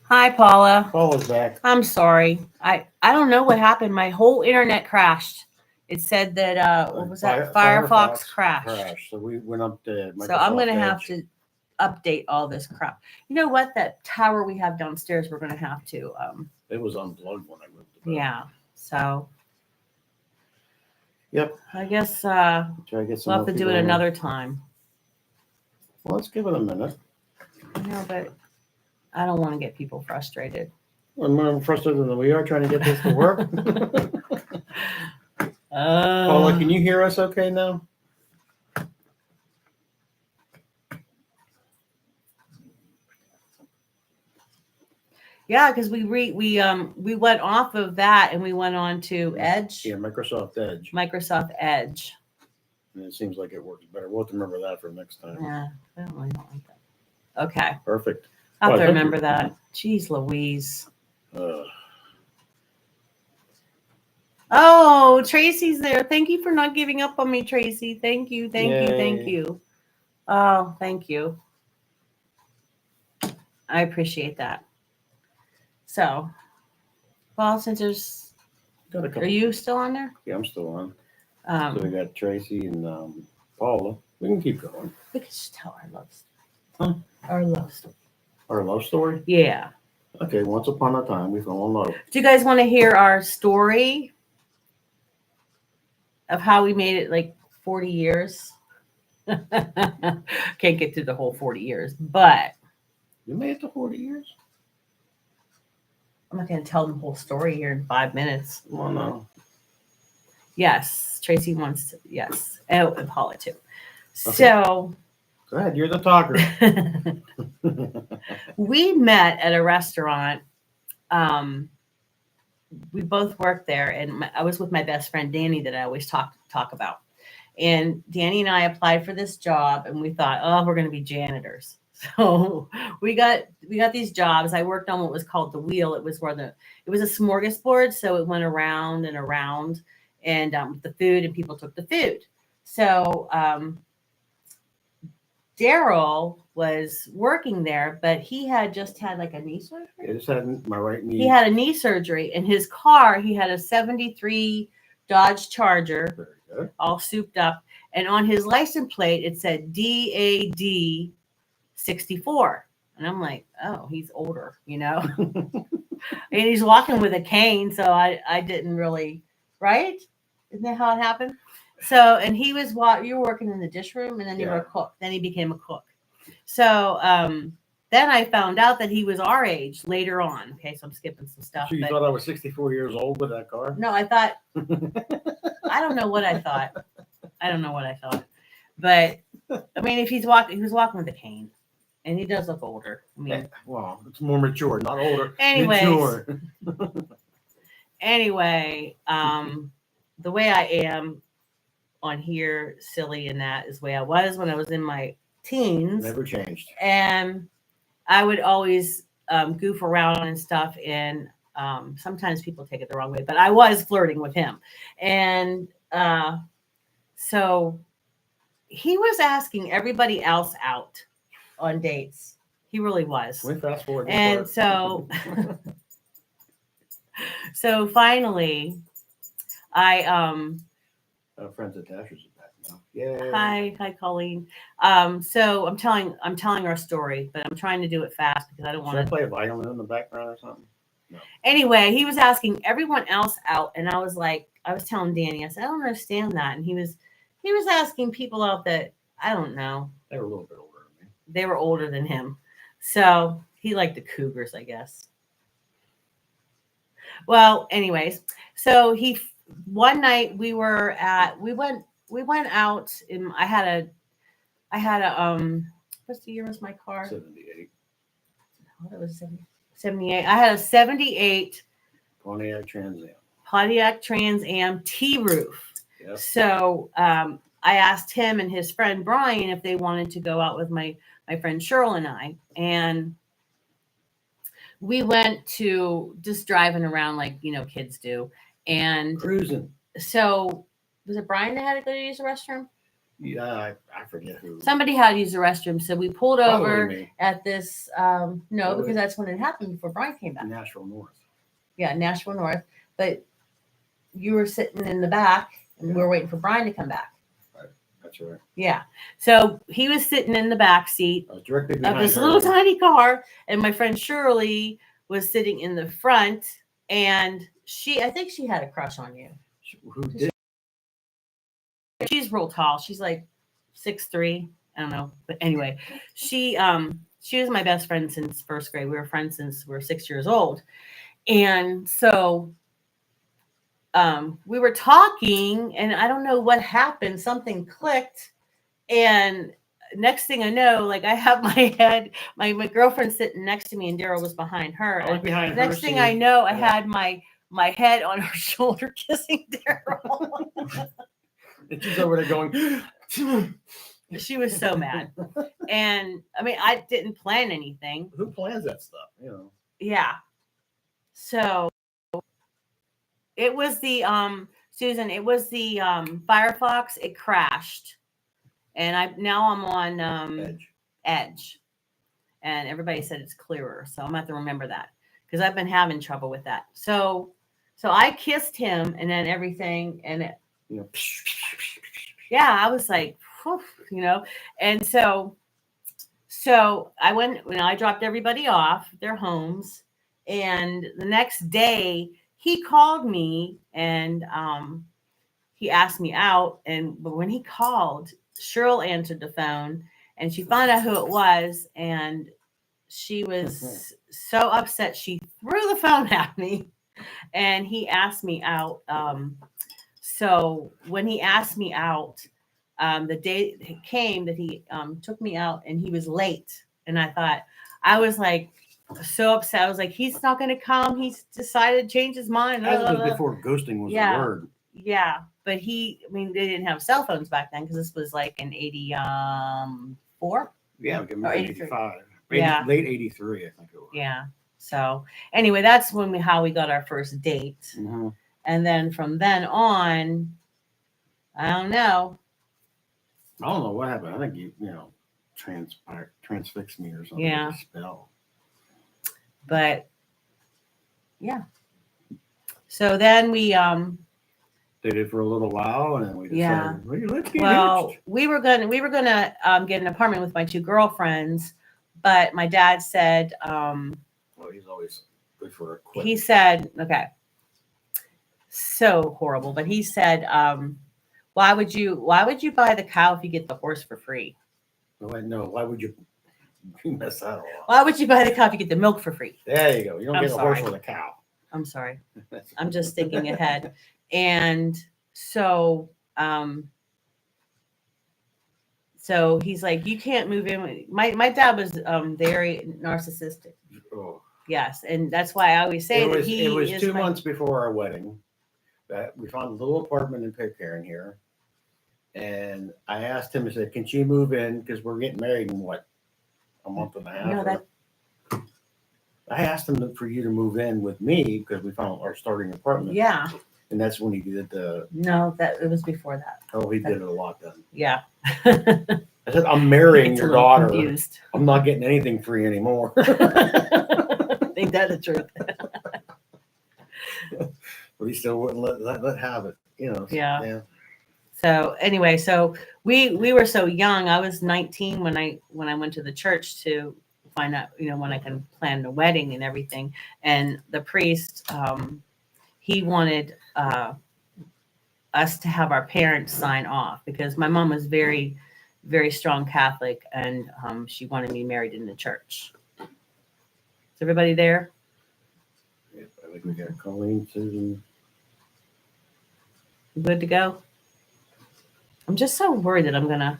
B: Hi, Paula.
C: Paula's back.
B: I'm sorry. I don't know what happened. My whole internet crashed. It said that what was that? Firefox crashed.
C: So we went up to Microsoft
B: So I'm gonna have
C: Edge.
B: to update all this crap. You know what? That tower we have downstairs, we're gonna have to
C: It was unplugged when I moved to bed.
B: yeah. So
C: Yep.
B: I guess
C: Try to get some
B: we'll
C: more
B: have to do
C: people
B: it
C: in.
B: another time.
C: Well, let's give it a minute.
B: No, but I don't want to get people frustrated.
C: We're more frustrated than we are trying to get this to work. Paula, can you hear us okay now?
B: Yeah, because we went off of that and we went on to Edge.
C: Yeah, Microsoft Edge.
B: Microsoft Edge.
C: And it seems like it works better. We'll have to remember that for next time.
B: Yeah, I don't really don't like that. Okay,
C: Perfect.
B: I'll have
C: Well,
B: to
C: thank you.
B: remember that. Jeez Louise. Oh, Tracy's there. Thank you for not giving up on me, Tracy. Thank you, thank you, thank
C: Yay.
B: you. Oh, thank you. I appreciate that. So, well, since there's,
C: Got a couple.
B: are you still on there?
C: Yeah, I'm still on. So we got Tracy and Paula. We can keep going.
B: We could just tell our love story.
C: Huh?
B: Our love story.
C: Our love story?
B: Yeah.
C: Okay, once upon a time we fell in love.
B: Do you guys want to hear our story of how we made it like 40 years? Can't get through the whole 40 years, but
C: You made it to 40 years?
B: I'm not going to tell them the whole story here in 5 minutes.
C: Well, no.
B: Yes, Tracy wants to. Yes, oh, and Paula too.
C: Okay.
B: So
C: Go ahead, you're the talker.
B: we met at a restaurant. We both worked there, and I was with my best friend Danny that I always talk about. And Danny and I applied for this job, and we thought, oh, we're going to be janitors. So we got these jobs. I worked on what was called the wheel. It was it was a smorgasbord, so it went around and around, and the food, and people took the food. So Darryl was working there, but he had just had like a knee surgery.
C: I just had my right knee.
B: He had a knee surgery. In his car, he had a 73 Dodge Charger,
C: Very good.
B: all souped up. And on his license plate, it said DAD 64. And I'm like, oh, he's older, you know? And he's walking with a cane. So I didn't really, right? Isn't that how it happened? So, and he was you were working in the dish room, and then you were a cook. Then he became a cook. So, then I found out that he was our age later on. Okay, so I'm skipping some stuff.
C: So you thought I was 64 years old with that car?
B: No, I thought, I don't know what I thought. But I mean, if he was walking with a cane, and he does look older. I mean,
C: well, it's more mature, not older.
B: Anyways.
C: Mature.
B: Anyway, the way I am on here, silly, and that is the way I was when I was in my teens.
C: Never changed.
B: And I would always goof around and stuff, and sometimes people take it the wrong way, but I was flirting with him. And so he was asking everybody else out on dates. He really was.
C: We fast forward.
B: And so finally I
C: friends at Dasher's are back now. Yeah.
B: hi Colleen. So I'm telling our story, but I'm trying to do it fast because I don't
C: Should I
B: want to
C: play a violin in the background or something? No.
B: Anyway, he was asking everyone else out, and I was telling Danny, I said, I don't understand that. And he was asking people out that I don't know.
C: They were a little bit older than me.
B: They were older than him. So he liked the cougars, I guess. Well, anyways, so one night we went out and I had a what's the year was my car?
C: 78.
B: Oh, that was 78. I had a 78
C: Pontiac
B: Trans Am T-roof.
C: Yep.
B: So I asked him and his friend Brian if they wanted to go out with my friend Cheryl and I. And we went to just driving around like, kids do. And
C: cruising.
B: So was it Brian that had to go to use the restroom?
C: Yeah, I forget who.
B: Somebody had to use the restroom. So we pulled over
C: me.
B: at this, because that's when it happened before Brian came back.
C: Nashville North.
B: Yeah, Nashville North. But you were sitting in the back and we were waiting for Brian to come back.
C: Right. That's right.
B: Yeah. So he was sitting in the back seat
C: I was directly
B: of
C: behind
B: this
C: her.
B: little tiny car. And my friend Shirley was sitting in the front. And I think she had a crush on you.
C: Who did?
B: She's real tall. She's like 6'3". I don't know. But anyway, she was my best friend since first grade. We were friends since we were 6 years old. And so we were talking and I don't know what happened. Something clicked. And next thing I know, like I have my head, my girlfriend sitting next to me and Darryl was behind her.
C: I was behind her.
B: Next thing I know, I had my head on her shoulder kissing Darryl.
C: And she's over there going.
B: She was so mad. And I mean, I didn't plan anything.
C: Who plans that stuff?
B: Yeah. So it was the Susan, it was the Firefox. It crashed. And I'm on Edge. And everybody said it's clearer. So I'm gonna have to remember that because I've been having trouble with that. So I kissed him and then everything and it yeah, I was like, whew, and so I went, I dropped everybody off their homes, and the next day he called me and he asked me out, but when he called, Cheryl answered the phone and she found out who it was, and she was so upset she threw the phone at me, and he asked me out. So when he asked me out, the day came that he took me out and he was late. And I was like so upset. I was like, he's not going to come. He's decided to change his mind.
C: That was before ghosting was a word.
B: Yeah. But they didn't have cell phones back then because this was like in 84.
C: Yeah,
B: or
C: 85.
B: Yeah.
C: Late 83, I think it was.
B: Yeah. So anyway, that's how we got our first date.
C: Mm-hmm.
B: And then from then on, I don't know.
C: I don't know what happened. I think you transfixed me or something.
B: Yeah.
C: Spell.
B: But yeah. So then we
C: dated for a little while, and then we decided, let's get hitched.
B: we were gonna get an apartment with my two girlfriends, but my dad said
C: well, he's always good for a quick.
B: He said, okay. So horrible, but he said, why would you buy the cow if you get the horse for free?
C: No, why would you mess that all up?
B: Why would you buy the cow if you get the milk for free?
C: There you go. You don't get a horse with a cow.
B: I'm sorry. I'm just thinking ahead. And so he's like, you can't move in. My dad was very narcissistic.
C: Oh.
B: Yes, and that's why I always say
C: it was 2 months before our wedding that we found a little apartment in Pitcairn here. And I asked him, I said, can she move in? Because we're getting married in a month and a half. I asked him for you to move in with me because we found our starting apartment.
B: Yeah.
C: And that's when he did the.
B: No, that it was before that.
C: Oh, he did it a lot then.
B: Yeah.
C: I said, I'm marrying
B: It's a
C: your
B: little
C: daughter.
B: confused.
C: I'm not getting anything free anymore.
B: Ain't that the truth?
C: But he still wouldn't let have it. You know.
B: Yeah. So anyway, so we were so young. I was 19 when I went to the church to find out, when I can plan the wedding and everything. And the priest, he wanted us to have our parents sign off because my mom was very, very strong Catholic, and she wanted me married in the church. Is everybody there?
C: Yep, I think we got Colleen, Susan.
B: Good to go? I'm just so worried that I'm gonna.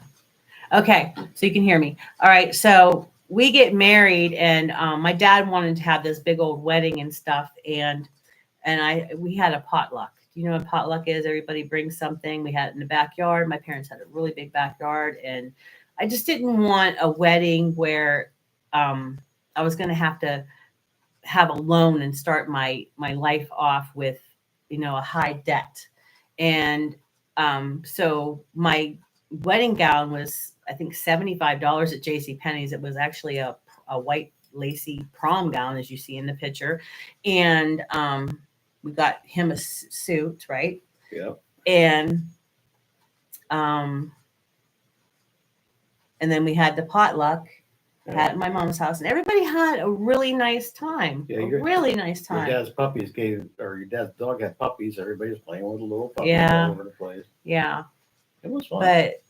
B: Okay, so you can hear me. All right, so we get married, and my dad wanted to have this big old wedding and stuff, and we had a potluck. Do you know what potluck is? Everybody brings something. We had it in the backyard. My parents had a really big backyard, and I just didn't want a wedding where I was going to have a loan and start my life off with a high debt. And so my wedding gown was, I think, $75 at JCPenney's. It was actually a white lacy prom gown, as you see in the picture. And we got him a suit, right?
C: Yep.
B: And then we had the potluck. Had at my mom's house, and everybody had a really nice time.
C: Yeah,
B: really nice time.
C: Your dad's dog had puppies. Everybody was playing with the little puppies
B: Yeah.
C: all over the place.
B: Yeah.
C: It was fun.
B: But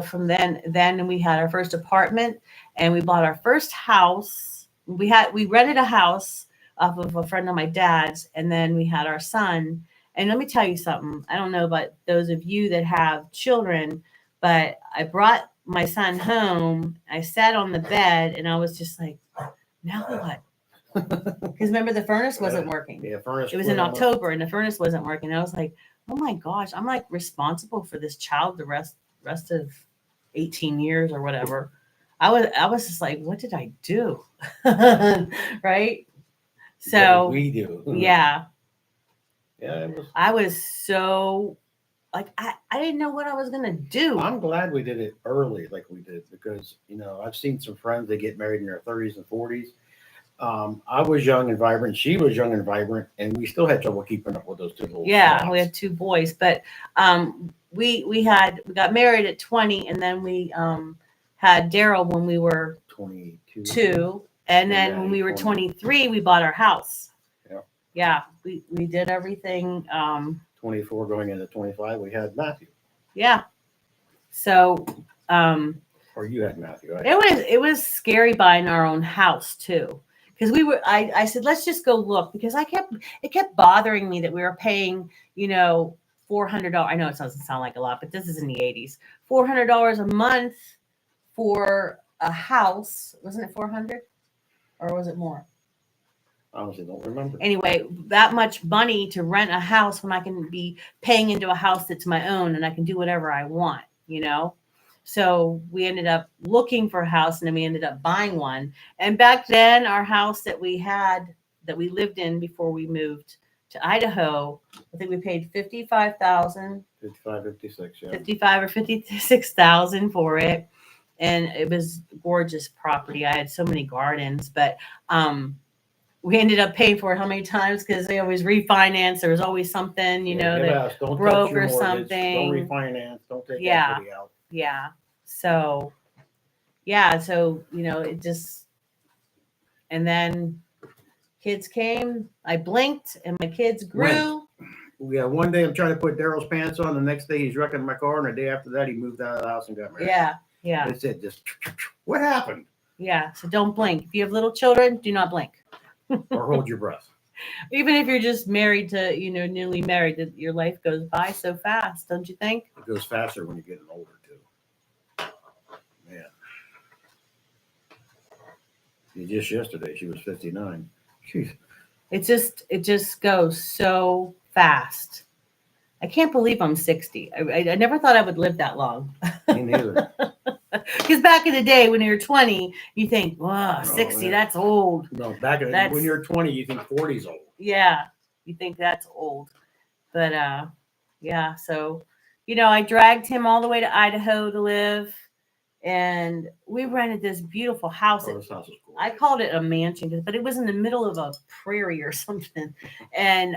B: from then we had our first apartment, and we bought our first house. We rented a house off of a friend of my dad's, and then we had our son. And let me tell you something. I don't know about those of you that have children, but I brought my son home. I sat on the bed, and I was just like, now what? Because remember, the furnace wasn't working.
C: Yeah, furnace.
B: It was in October, and the furnace wasn't working. I was like, oh my gosh, I'm like responsible for this child the rest of 18 years or whatever. I was just like, what did I do? Right? So
C: we do.
B: Yeah.
C: Yeah, it was.
B: I was so like I didn't know what I was gonna do.
C: I'm glad we did it early, like we did, because I've seen some friends that get married in their 30s and 40s. I was young and vibrant. She was young and vibrant, and we still had trouble keeping up with those two little.
B: Yeah,
C: dogs.
B: we had two boys, but we got married at 20, and then we had Darryl when we were
C: 22.
B: And then when we were 23, we bought our house.
C: Yeah.
B: Yeah, we did everything.
C: 24 going into 25, we had Matthew.
B: Yeah. So
C: Or you had Matthew, right?
B: it was scary buying our own house too. Because I said, let's just go look, because it kept bothering me that we were paying, $400. I know it doesn't sound like a lot, but this is in the 80s. $400 a month for a house. Wasn't it 400? Or was it more?
C: Honestly, don't remember.
B: Anyway, that much money to rent a house when I can be paying into a house that's my own and I can do whatever I want, So we ended up looking for a house, and then we ended up buying one. And back then, our house that we lived in before we moved to Idaho, I think we paid $55,000.
C: 56, yeah.
B: 55 or 56,000 for it. And it was gorgeous property. I had so many gardens, but we ended up paying for it how many times? Because they always refinance. There was always something, that
C: don't
B: broke
C: touch your
B: or
C: mortgage,
B: something.
C: Don't refinance. Don't take
B: Yeah.
C: equity out.
B: Yeah. So it just, and then kids came. I blinked, and my kids grew.
C: Yeah, one day I'm trying to put Daryl's pants on. The next day he's wrecking my car, and the day after that he moved out of the house and got married.
B: Yeah. Yeah.
C: That's it. Just what happened?
B: Yeah. So don't blink. If you have little children, do not blink.
C: Or hold your breath.
B: Even if you're just married to, newly married, that your life goes by so fast, don't you think?
C: It goes faster when you're getting older too. Man. Just yesterday she was 59. Jeez.
B: It just goes so fast. I can't believe I'm 60. I never thought I would live that long.
C: Me neither.
B: Because back in the day, when you're 20, you think, wow, 60, that's old.
C: No, when you're 20, you think 40's old.
B: Yeah, you think that's old. But yeah, so I dragged him all the way to Idaho to live, and we rented this beautiful house.
C: Oh, this house is
B: I
C: gorgeous.
B: called it a mansion, but it was in the middle of a prairie or something. And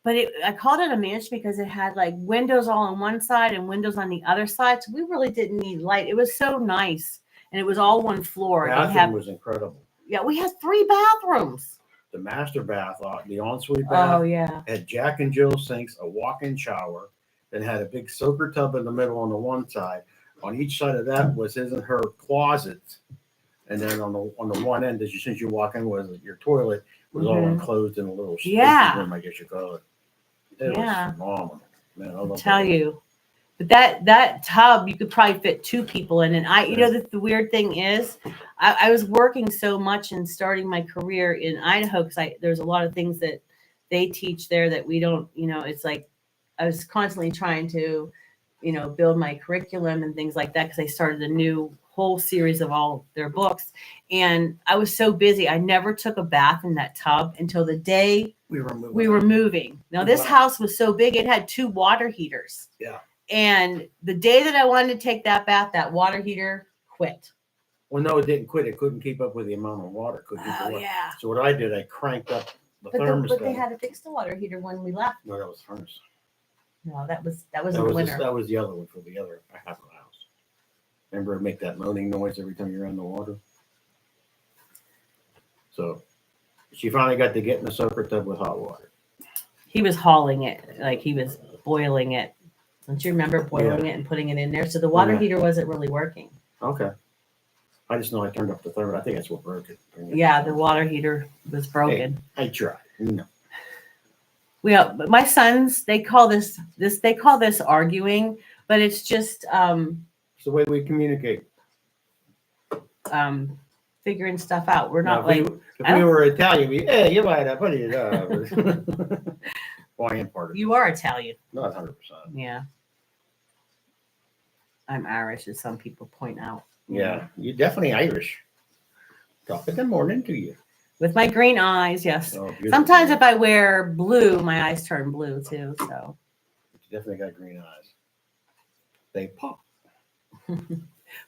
B: but I called it a mansion because it had like windows all on one side and windows on the other side. So we really didn't need light. It was so nice, and it was all one floor.
C: The
B: It
C: bathroom
B: had
C: was incredible.
B: we had 3 bathrooms.
C: The master bath, the ensuite
B: Oh
C: bath,
B: yeah.
C: had Jack and Jill sinks, a walk-in shower, then had a big soaker tub in the middle on the one side. On each side of that was his and her closet, and then on the one end, as you walk in, was your toilet was all
B: Mhm.
C: enclosed in a little spacey
B: Yeah.
C: room, I guess you call it. It
B: Yeah.
C: was phenomenal, man. I love
B: Tell
C: that.
B: you. But that tub, you could probably fit 2 people in. And
C: Yeah.
B: the weird thing is, I was working so much and starting my career in Idaho because there's a lot of things that they teach there that we don't. It's like I was constantly trying to, build my curriculum and things like that because I started a new whole series of all their books, and I was so busy I never took a bath in that tub until the day
C: We were moving.
B: we were moving. Now this
C: Wow.
B: house was so big it had 2 water heaters.
C: Yeah.
B: And the day that I wanted to take that bath, that water heater quit.
C: Well, no, it didn't quit. It couldn't keep up with the amount of water. Couldn't keep
B: Oh
C: it up.
B: yeah.
C: So what I did, I cranked up the
B: But
C: thermostat.
B: they had to fix the water heater when we left.
C: No, that was the furnace.
B: No, that was in the winter.
C: That was the other one for the other half of the house. Remember, it make that moaning noise every time you're in the water. So she finally got to get in the soaker tub with hot water.
B: He was hauling it, like he was boiling it. Don't you remember boiling it and putting it in there? So the water
C: Yeah.
B: heater wasn't really working.
C: Okay. I just know I turned up the thermostat. I think that's what broke it.
B: Yeah, the water heater was broken.
C: I tried. No.
B: But my sons, they call this arguing, but it's just
C: It's the way we communicate.
B: figuring stuff out. We're
C: Now,
B: not like
C: if we were Italian, hey, you might have put it up. Well, I am part of it.
B: you are Italian.
C: Not 100%.
B: Yeah. I'm Irish, as some people point out.
C: Yeah, you're definitely Irish. Top of the morning to you.
B: With my green eyes, yes.
C: Oh, beautiful.
B: Sometimes if I wear blue, my eyes turn blue too. So
C: You definitely got green eyes. They pop.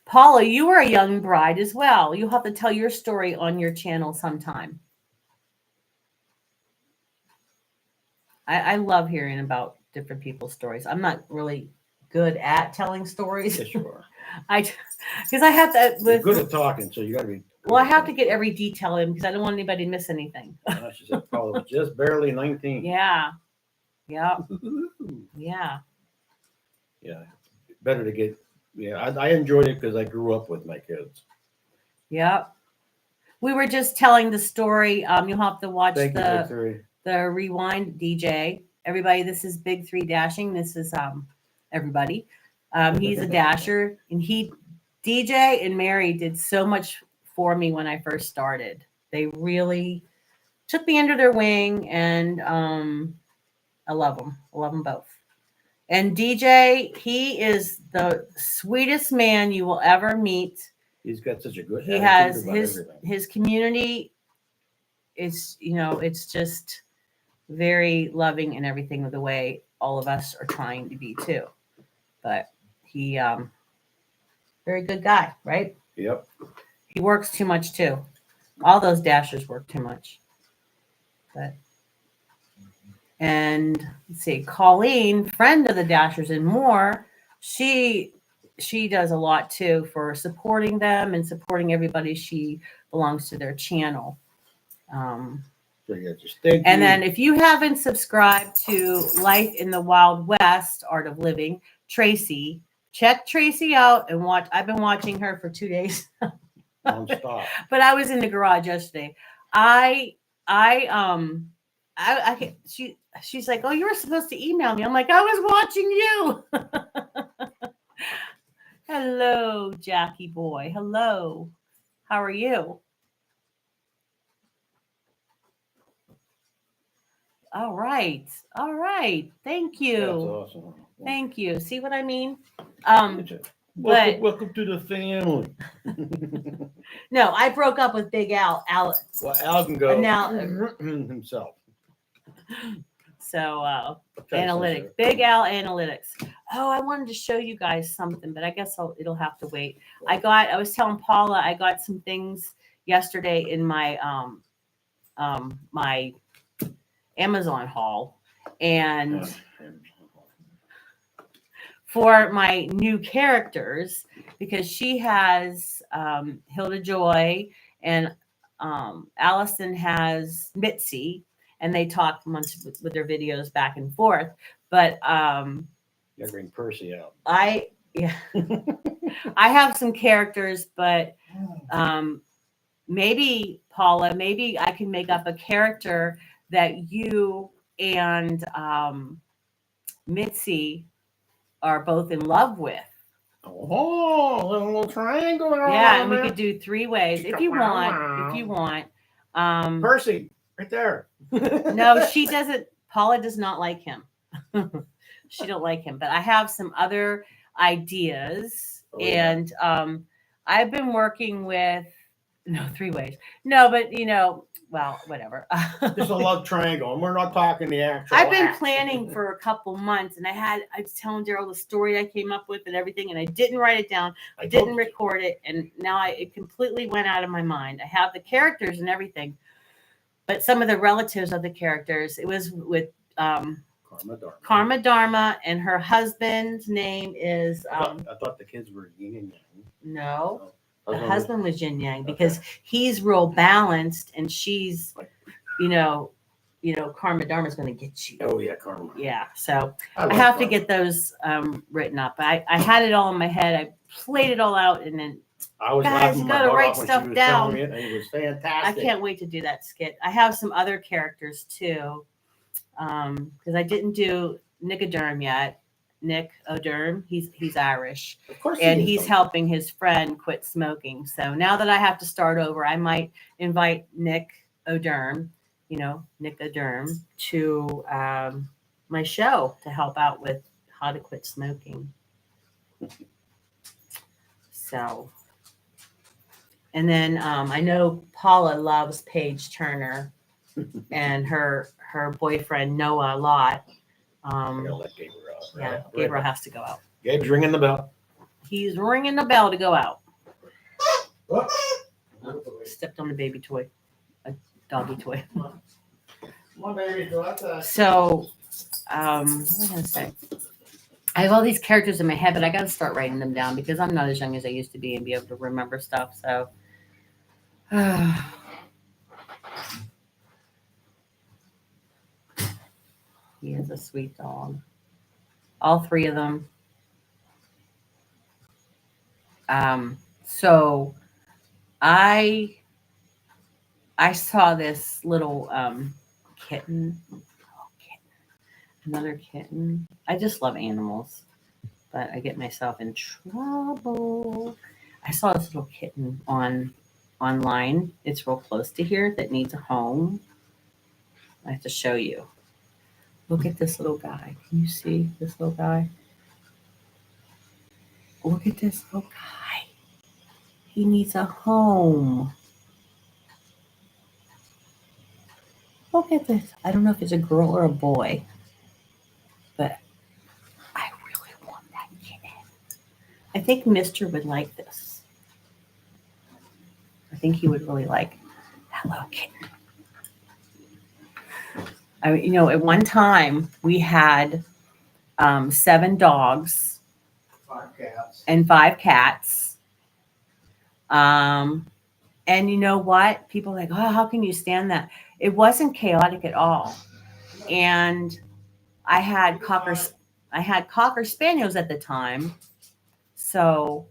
B: Paula, you are a young bride as well. You'll have to tell your story on your channel sometime. I love hearing about different people's stories. I'm not really good at telling stories.
C: Yes, you are.
B: Because I have to
C: You're good at talking, so you got to be.
B: well, I have to get every detail in because I don't want anybody to miss anything.
C: She said Paula was just barely 19.
B: Yeah. Yeah.
C: Ooh.
B: Yeah.
C: Yeah. Better to get. Yeah, I enjoyed it because I grew up with my kids.
B: Yep. We were just telling the story. You'll have to watch
C: Thank you,
B: the
C: Big Three.
B: rewind DJ. Everybody, this is Big Three Dashing. This is everybody. He's a dasher, and DJ and Mary did so much for me when I first started. They really took me under their wing, and I love them. I love them both. And DJ, he is the sweetest man you will ever meet.
C: He's got such a good.
B: He
C: attitude
B: has
C: about everything.
B: his community is, it's just very loving and everything of the way all of us are trying to be too. But he very good guy, right?
C: Yep.
B: He works too much too. All those dashers work too much. But and let's see, Colleen, friend of the Dashers and more, she does a lot too for supporting them and supporting everybody. She belongs to their channel.
C: So yeah, just thank you.
B: And then if you haven't subscribed to Life in the Wild West, Art of Living, Tracy, check Tracy out and watch. I've been watching her for 2 days.
C: Non-stop.
B: But I was in the garage yesterday. She's like, oh, you were supposed to email me. I'm like, I was watching you. Hello, Jackie boy. Hello. How are you? All right. All right. Thank you.
C: That's awesome.
B: Thank you. See what I mean?
C: Welcome to the family.
B: No, I broke up with Big Al.
C: Well, Al can go
B: Now,
C: himself.
B: So
C: Okay,
B: analytics,
C: so-
B: Big Al Analytics. Oh, I wanted to show you guys something, but I guess it'll have to wait. I was telling Paula I got some things yesterday in my my Amazon haul, and for my new characters, because she has Hilda Joy and Allison has Mitzi, and they talk with their videos back and forth. But
C: You bring Percy out.
B: I have some characters, but maybe Paula, maybe I can make up a character that you and Mitzi are both in love with.
C: Oh, little triangle.
B: Yeah, and we could do 3 ways if you want. If you want.
C: Percy, right there.
B: No, she doesn't. Paula does not like him. She don't like him. But I have some other ideas, and I've been working with 3 ways. No, but well, whatever.
C: Just a love triangle, and we're not talking the actual.
B: I've been
C: act.
B: planning for a couple months, and I was telling Darryl the story I came up with and everything, and I didn't write it down. I didn't record it, and now it completely went out of my mind. I have the characters and everything, but some of the relatives of the characters, it was with Karma Dharma, and her husband's name is.
C: I thought the kids were yin and yang.
B: No. The husband was yin yang because he's real balanced, and she's, Karma Dharma is going to get you.
C: Oh yeah, Karma.
B: Yeah, so I have to get those written up. I had it all in my head. I played it all out, and then
C: I was
B: guys, you got to write stuff down.
C: It was fantastic.
B: I can't wait to do that skit. I have some other characters too, because I didn't do Nick O'Derm yet. Nick O'Derm, he's Irish,
C: Of course,
B: and he's helping his friend quit smoking. So now that I have to start over, I might invite Nick O'Derm, to my show to help out with how to quit smoking. So, and then I know Paula loves Paige Turner and her boyfriend Noah a lot.
C: I'm gonna let Gabriel out.
B: Yeah, Gabriel has to go out.
C: Gabe's ringing the bell.
B: He's ringing the bell to go out.
C: What?
B: Stepped on a baby toy, a doggy toy.
C: Come on, baby, go outside.
B: So, what was I going to say? I have all these characters in my head, but I got to start writing them down because I'm not as young as I used to be and be able to remember stuff. So, he is a sweet dog. All 3 of them. So I saw this little kitten. Another kitten. I just love animals, but I get myself in trouble. I saw this little kitten online. It's real close to here that needs a home. I have to show you. Look at this little guy. Can you see this little guy? Look at this little guy. He needs a home. Look at this. I don't know if it's a girl or a boy, but I really want that kitten. I think Mister would like this. I think he would really like that little kitten. At one time we had 7 dogs,
C: 5 cats,
B: and 5 cats. And you know what? People are like, oh, how can you stand that? It wasn't chaotic at all. And I had Cocker Spaniels at the time. So,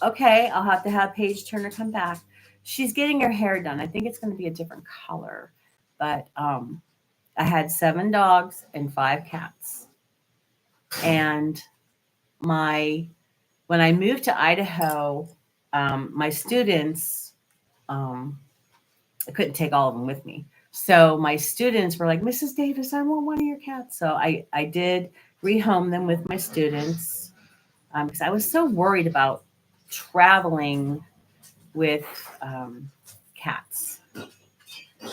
B: okay, I'll have to have Paige Turner come back. She's getting her hair done. I think it's going to be a different color. But I had 7 dogs and 5 cats. And when I moved to Idaho, my students, I couldn't take all of them with me. So my students were like, Mrs. Davis, I want one of your cats. So I did rehome them with my students because I was so worried about traveling with cats.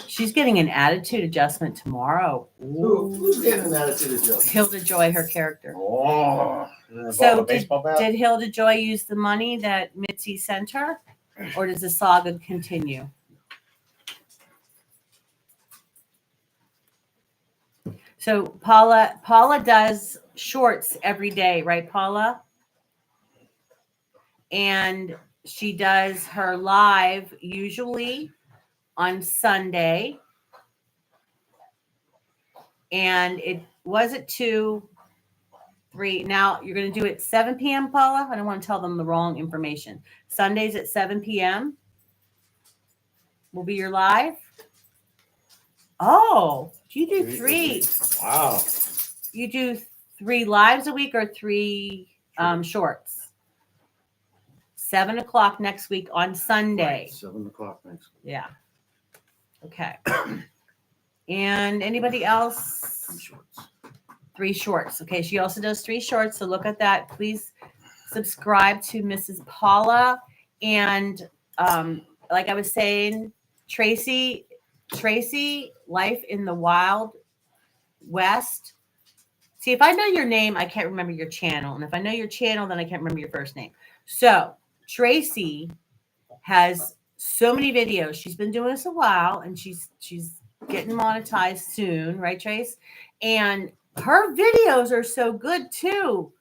B: She's getting an attitude adjustment tomorrow.
C: Who's getting an attitude adjustment?
B: Hilda Joy, her character.
C: Oh,
B: So
C: baseball bat?
B: did Hilda Joy use the money that Mitzi sent her, or does the saga continue? So Paula does shorts every day, right, Paula? And she does her live usually on Sunday. And it was at 2, 3. Now you're going to do it 7 p.m., Paula? I don't want to tell them the wrong information. Sundays at 7 p.m. will be your live. Oh, you do 3.
C: Wow.
B: You do 3 lives a week or 3 shorts? 7 o'clock next week on Sunday.
C: Right, 7 o'clock next week.
B: Yeah. Okay. And anybody else?
C: 3 shorts.
B: 3 shorts. Okay. She also does 3 shorts. So look at that. Please subscribe to Mrs. Paula. And like I was saying, Tracy, Life in the Wild West. See, if I know your name, I can't remember your channel. And if I know your channel, then I can't remember your first name. So Tracy has so many videos. She's been doing this a while, and she's getting monetized soon, right, Trace? And her videos are so good too.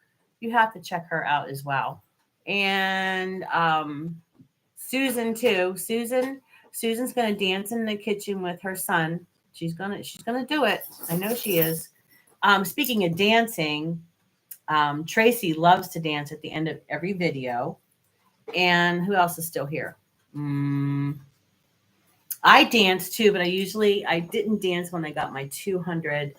B: You have to check her out as well. And Susan too. Susan's gonna dance in the kitchen with her son. She's gonna do it. I know she is. Speaking of dancing, Tracy loves to dance at the end of every video. And who else is still here? I dance too, but I didn't dance when I got my 200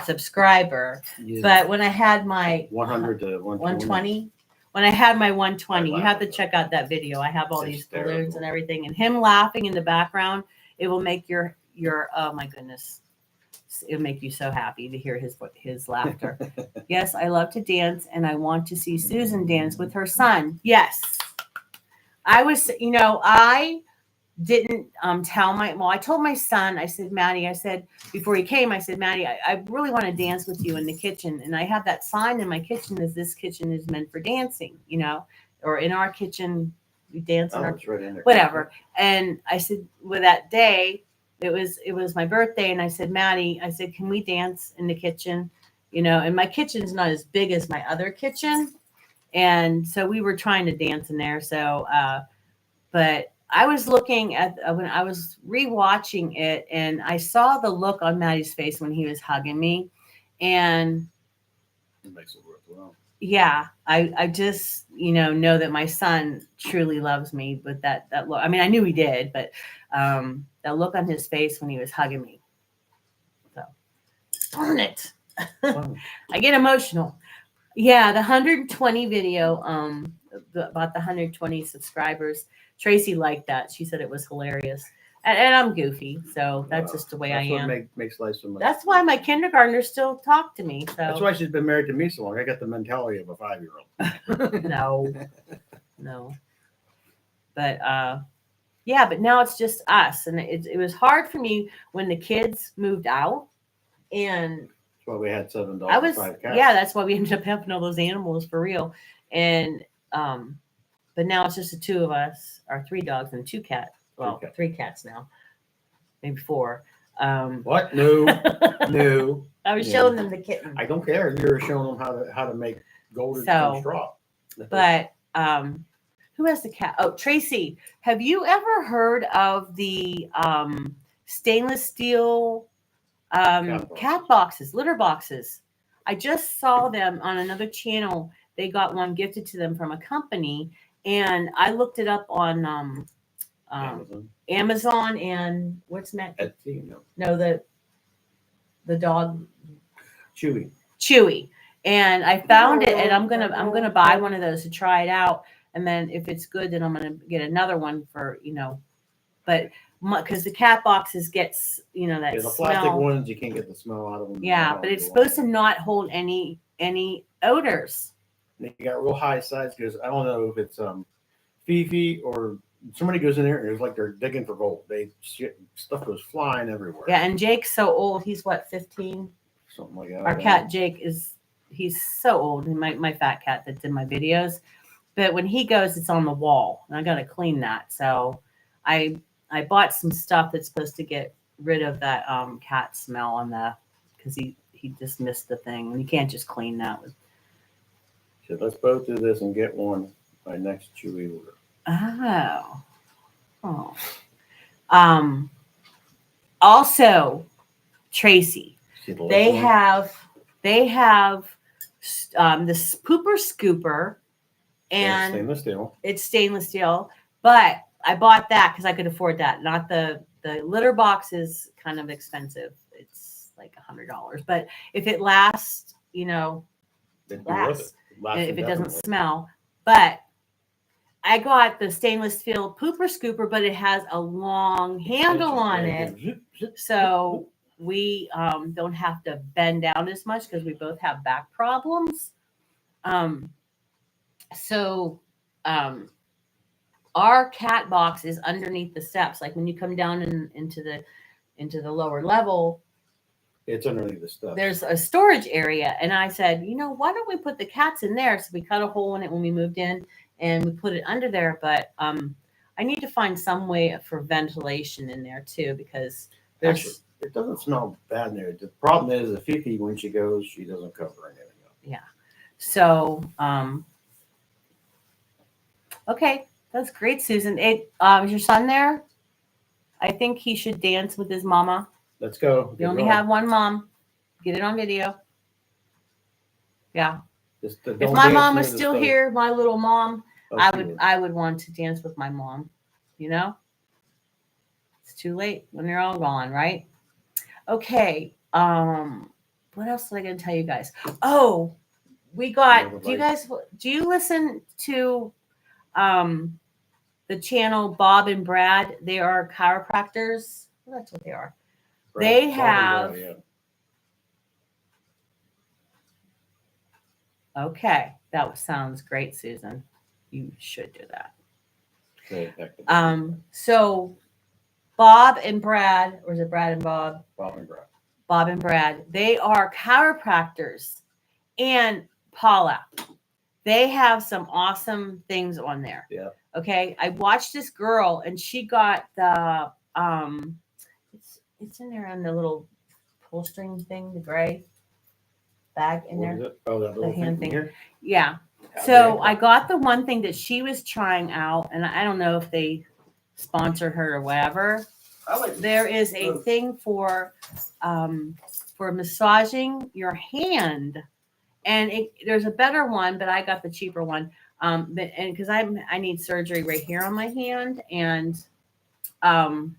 B: subscriber.
C: Yeah.
B: But when I had my
C: 100 to
B: 120, when I had my 120, you have to check out that video. I have all these balloons and everything, and him laughing in the background. It will make your oh my goodness. It'll make you so happy to hear his laughter. Yes, I love to dance, and I want to see Susan dance with her son. Yes. I didn't I told my son, I said, Maddie, before he came, I said, Maddie, I really want to dance with you in the kitchen. And I have that sign in my kitchen that this kitchen is meant for dancing, or in our kitchen, we dance in our,
C: it's right in there.
B: whatever. And I said, well, that day, it was my birthday. And I said, Maddie, can we dance in the kitchen? And my kitchen is not as big as my other kitchen. And so we were trying to dance in there. So, but I was looking at when I was rewatching it, and I saw the look on Maddie's face when he was hugging me, and
C: it makes it worthwhile.
B: Yeah, I just know that my son truly loves me with that look. I mean, I knew he did, but that look on his face when he was hugging me. So, darn it, I get emotional. Yeah, the 120 video, about the 120 subscribers. Tracy liked that. She said it was hilarious. And I'm goofy, so that's just the way I am.
C: That's what makes life so much.
B: That's why my kindergartners still talk to me. So
C: that's why she's been married to me so long. I got the mentality of a 5-year-old.
B: No. But yeah, but now it's just us, and it was hard for me when the kids moved out, and
C: that's why we had 7 dogs and 5 cats.
B: Yeah, that's why we ended up having all those animals for real, and but now it's just the 2 of us, our 3 dogs and 2 cats. Well, 3 cats now, maybe 4.
C: What? No. No.
B: I was showing them the kitten.
C: I don't care. You were showing them how to make golden straw.
B: But who has the cat? Oh, Tracy. Have you ever heard of the stainless steel cat boxes, litter boxes? I just saw them on another channel. They got one gifted to them from a company, and I looked it up on Amazon and what's that?
C: Etsy,
B: no, the dog
C: Chewy.
B: And I found it, and I'm gonna buy one of those to try it out, and then if it's good, then I'm gonna get another one for but because the cat boxes gets that
C: the
B: smell.
C: plastic ones, you can't get the smell out of them.
B: Yeah, but it's supposed to not hold any odors.
C: They got real high size because I don't know if it's Fifi or somebody goes in there and it's like they're digging for gold. Stuff goes flying everywhere.
B: Yeah, and Jake's so old. He's what, 15?
C: Something like that.
B: Our cat Jake he's so old. My fat cat that's in my videos. But when he goes, it's on the wall, and I got to clean that. So I bought some stuff that's supposed to get rid of that cat smell on because he just missed the thing, and you can't just clean that with.
C: So let's both do this and get one by next Chewy order.
B: Oh. Also, Tracy, they have this pooper scooper, and it's stainless steel. But I bought that because I could afford that. Not the litter box is kind of expensive. It's like $100. But if it lasts, it lasts. If it doesn't smell. But I got the stainless steel pooper scooper, but it has a long handle on it. So we don't have to bend down as much because we both have back problems. Our cat box is underneath the steps. Like when you come down into the lower level,
C: it's underneath the steps.
B: There's a storage area. And I said, why don't we put the cats in there? So we cut a hole in it when we moved in and we put it under there. But I need to find some way for ventilation in there too, because
C: it doesn't smell bad in there. The problem is the Fifi, when she goes, she doesn't cover anything up.
B: Yeah. So, okay. That's great, Susan. Is your son there? I think he should dance with his mama.
C: Let's go.
B: You only have one mom. Get it on video. Yeah. If my mom was still here, my little mom, I would want to dance with my mom. It's too late when they're all gone, right? Okay. What else was I going to tell you guys? Oh, we got. Do you listen to the channel Bob and Brad? They are chiropractors. Well, that's what they are. They have. Okay, that sounds great, Susan. You should do that. So Bob and Brad, or is it Brad and Bob?
C: Bob and Brad.
B: Bob and Brad. They are chiropractors. And Paula, they have some awesome things on there.
C: Yeah.
B: Okay. I watched this girl and she got the it's in there on the little pull string thing, the gray bag in there.
C: Oh, that little hand thing here?
B: Yeah. So I got the one thing that she was trying out, and I don't know if they sponsor her or whatever. There is a thing for massaging your hand, and there's a better one, but I got the cheaper one. Because I need surgery right here on my hand, and oh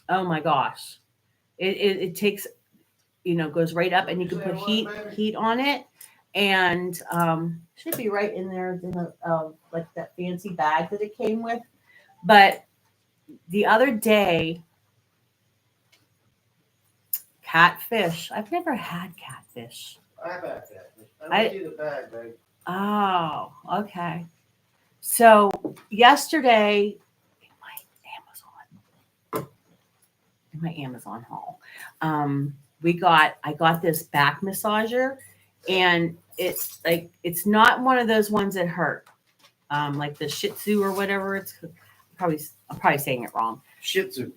B: my gosh, it takes, goes right up, and you can put heat on it, and should be right in there in the like that fancy bag that it came with. But the other day, catfish. I've never had catfish.
C: I have had catfish. I don't see the bag, babe.
B: Oh, okay. So yesterday, in my Amazon haul, I got this back massager, and it's not one of those ones that hurt, like the Shih Tzu or whatever. I'm probably saying it wrong.
C: Shih Tzu.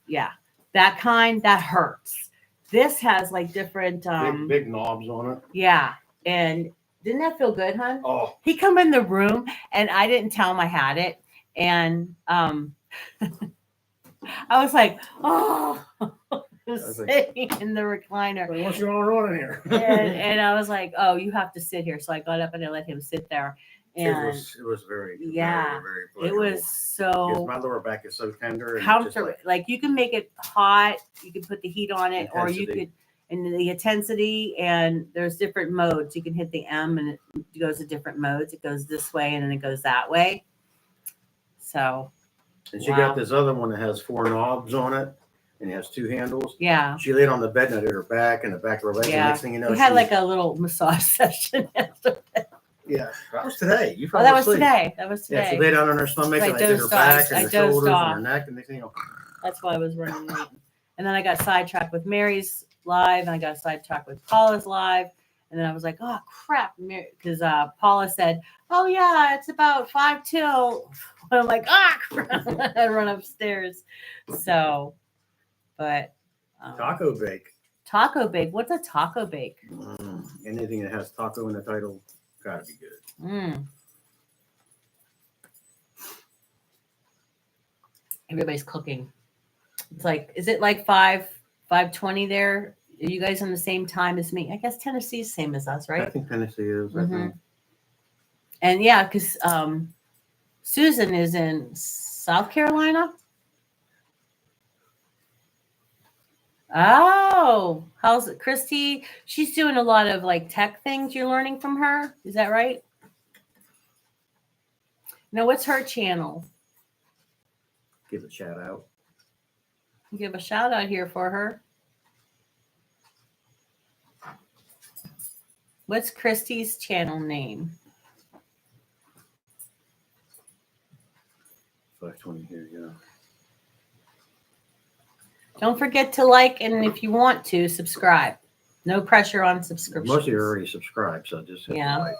B: Yeah, that kind that hurts. This has like different
C: big knobs on it.
B: Yeah, and didn't that feel good, hon?
C: Oh,
B: he come in the room and I didn't tell him I had it, and I was like, oh. Sitting in the recliner.
C: What's going on in here?
B: and I was like, oh, you have to sit here. So I got up and I let him sit there. And
C: it was very,
B: yeah,
C: very, very
B: it was so
C: my lower back is so tender and
B: comfortable. Like you can make it hot, you can put the heat on it, or you could, and the intensity, and there's different modes. You can hit the M and it goes to different modes. It goes this way and then it goes that way. So,
C: and she got this other one that has 4 knobs on it. And it has 2 handles.
B: Yeah.
C: She laid on the bed and I did her back and the back of her leg.
B: Yeah.
C: The next thing you know,
B: we had like a little massage session yesterday.
C: Yeah, that was today. You
B: Oh,
C: fell
B: that was
C: asleep.
B: today. That was
C: Yeah, she
B: today.
C: lay down on her stomach
B: So I
C: and I did her
B: dozed
C: back
B: off.
C: and
B: I
C: her
B: dozed
C: shoulders and
B: off.
C: her neck and everything.
B: That's why I was running late. And then I got sidetracked with Mary's live, and I got sidetracked with Paula's live. And then I was like, oh, crap. Because Paula said, oh, yeah, it's about 5 till. I'm like, crap. I run upstairs. So, but.
C: Taco bake.
B: Taco bake. What's a taco bake?
C: Anything that has taco in the title, gotta be good.
B: Everybody's cooking. It's like, is it like 5:20 there? Are you guys on the same time as me? I guess Tennessee's same as us,
C: I
B: right?
C: think Tennessee is. I
B: Mhm.
C: think.
B: And yeah, because Susan is in South Carolina. Oh, how's it? Christy, she's doing a lot of like tech things you're learning from her. Is that right? Now, what's her channel?
C: Give a shout out.
B: Give a shout out here for her. What's Christy's channel name?
C: 520 here, yeah.
B: Don't forget to like, and if you want to, subscribe. No pressure on subscriptions.
C: Most of you are already subscribed, so just hit
B: Yeah.
C: like.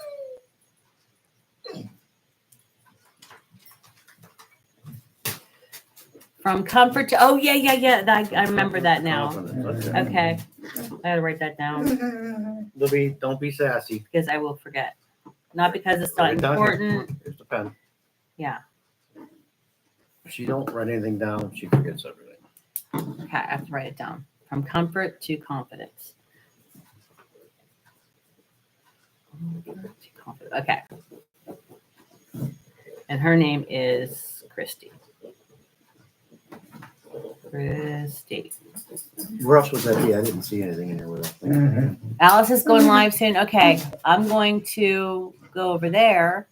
B: From comfort to, oh, yeah. I remember that now.
C: Confidence.
B: Okay. I gotta write that down
C: Libby, don't be sassy.
B: because I will forget. Not because it's not
C: Write it down here.
B: important.
C: Here's the pen.
B: Yeah.
C: If she don't write anything down, she forgets everything.
B: Okay, I have to write it down. From comfort to confidence. Okay. And her name is Christy. Christy.
C: Where else was that? Yeah, I didn't see anything in here with that.
B: Alice is going live soon. Okay, I'm going to go over there.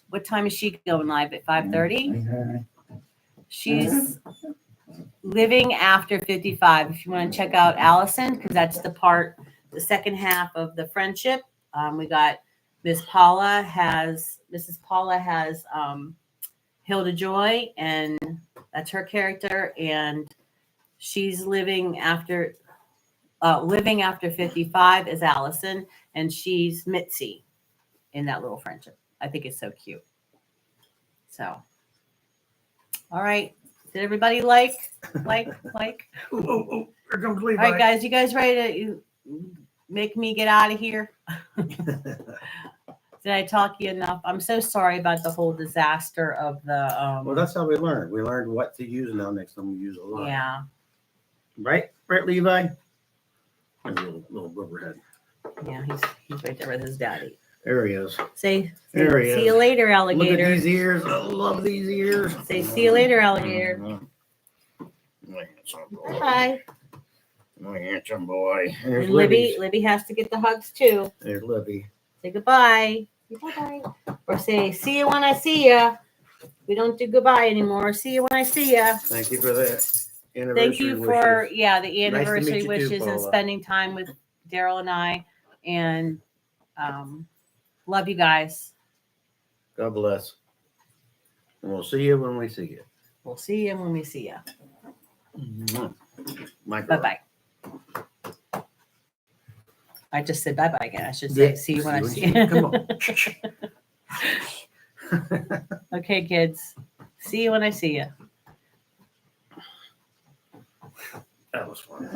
B: What time is she going live? At 5:30? She's living after 55. If you want to check out Allison, because that's the second half of the friendship. We got Mrs. Paula has Hilda Joy, and that's her character, and she's living after 55 is Allison, and she's Mitzi in that little friendship. I think it's so cute. So, all right. Did everybody like?
C: Oh, here comes Levi.
B: All right, guys. You guys ready to make me get out of here? Did I talk you enough? I'm so sorry about the whole disaster of the.
C: Well, that's how we learned. We learned what to use now. Next time we use a lot.
B: Yeah.
C: Right, Levi. A little rubberhead.
B: Yeah, he's right there with his daddy.
C: There he is.
B: Say
C: There he
B: see
C: is.
B: you later,
C: Look at
B: alligator.
C: these ears. I love these ears.
B: Say see you later, alligator.
C: My handsome boy.
B: Bye.
C: My handsome boy. There's
B: And Libby has to get the hugs too.
C: There's Libby.
B: Say goodbye. Bye-bye. Or say see you when I see ya. We don't do goodbye anymore. See you when I see ya.
C: Thank you for that.
B: Thank you for the anniversary
C: you too,
B: wishes and
C: Paula.
B: spending time with Darryl and I, and love you guys.
C: God bless. And we'll see you when we see you.
B: We'll see you when we see you.
C: My
B: Bye
C: girl.
B: bye. I just said bye bye again. I should say
C: Yeah,
B: see you when I see
C: you.
B: you.
C: Come on.
B: Okay, kids. See you when I see you.
C: That was fun.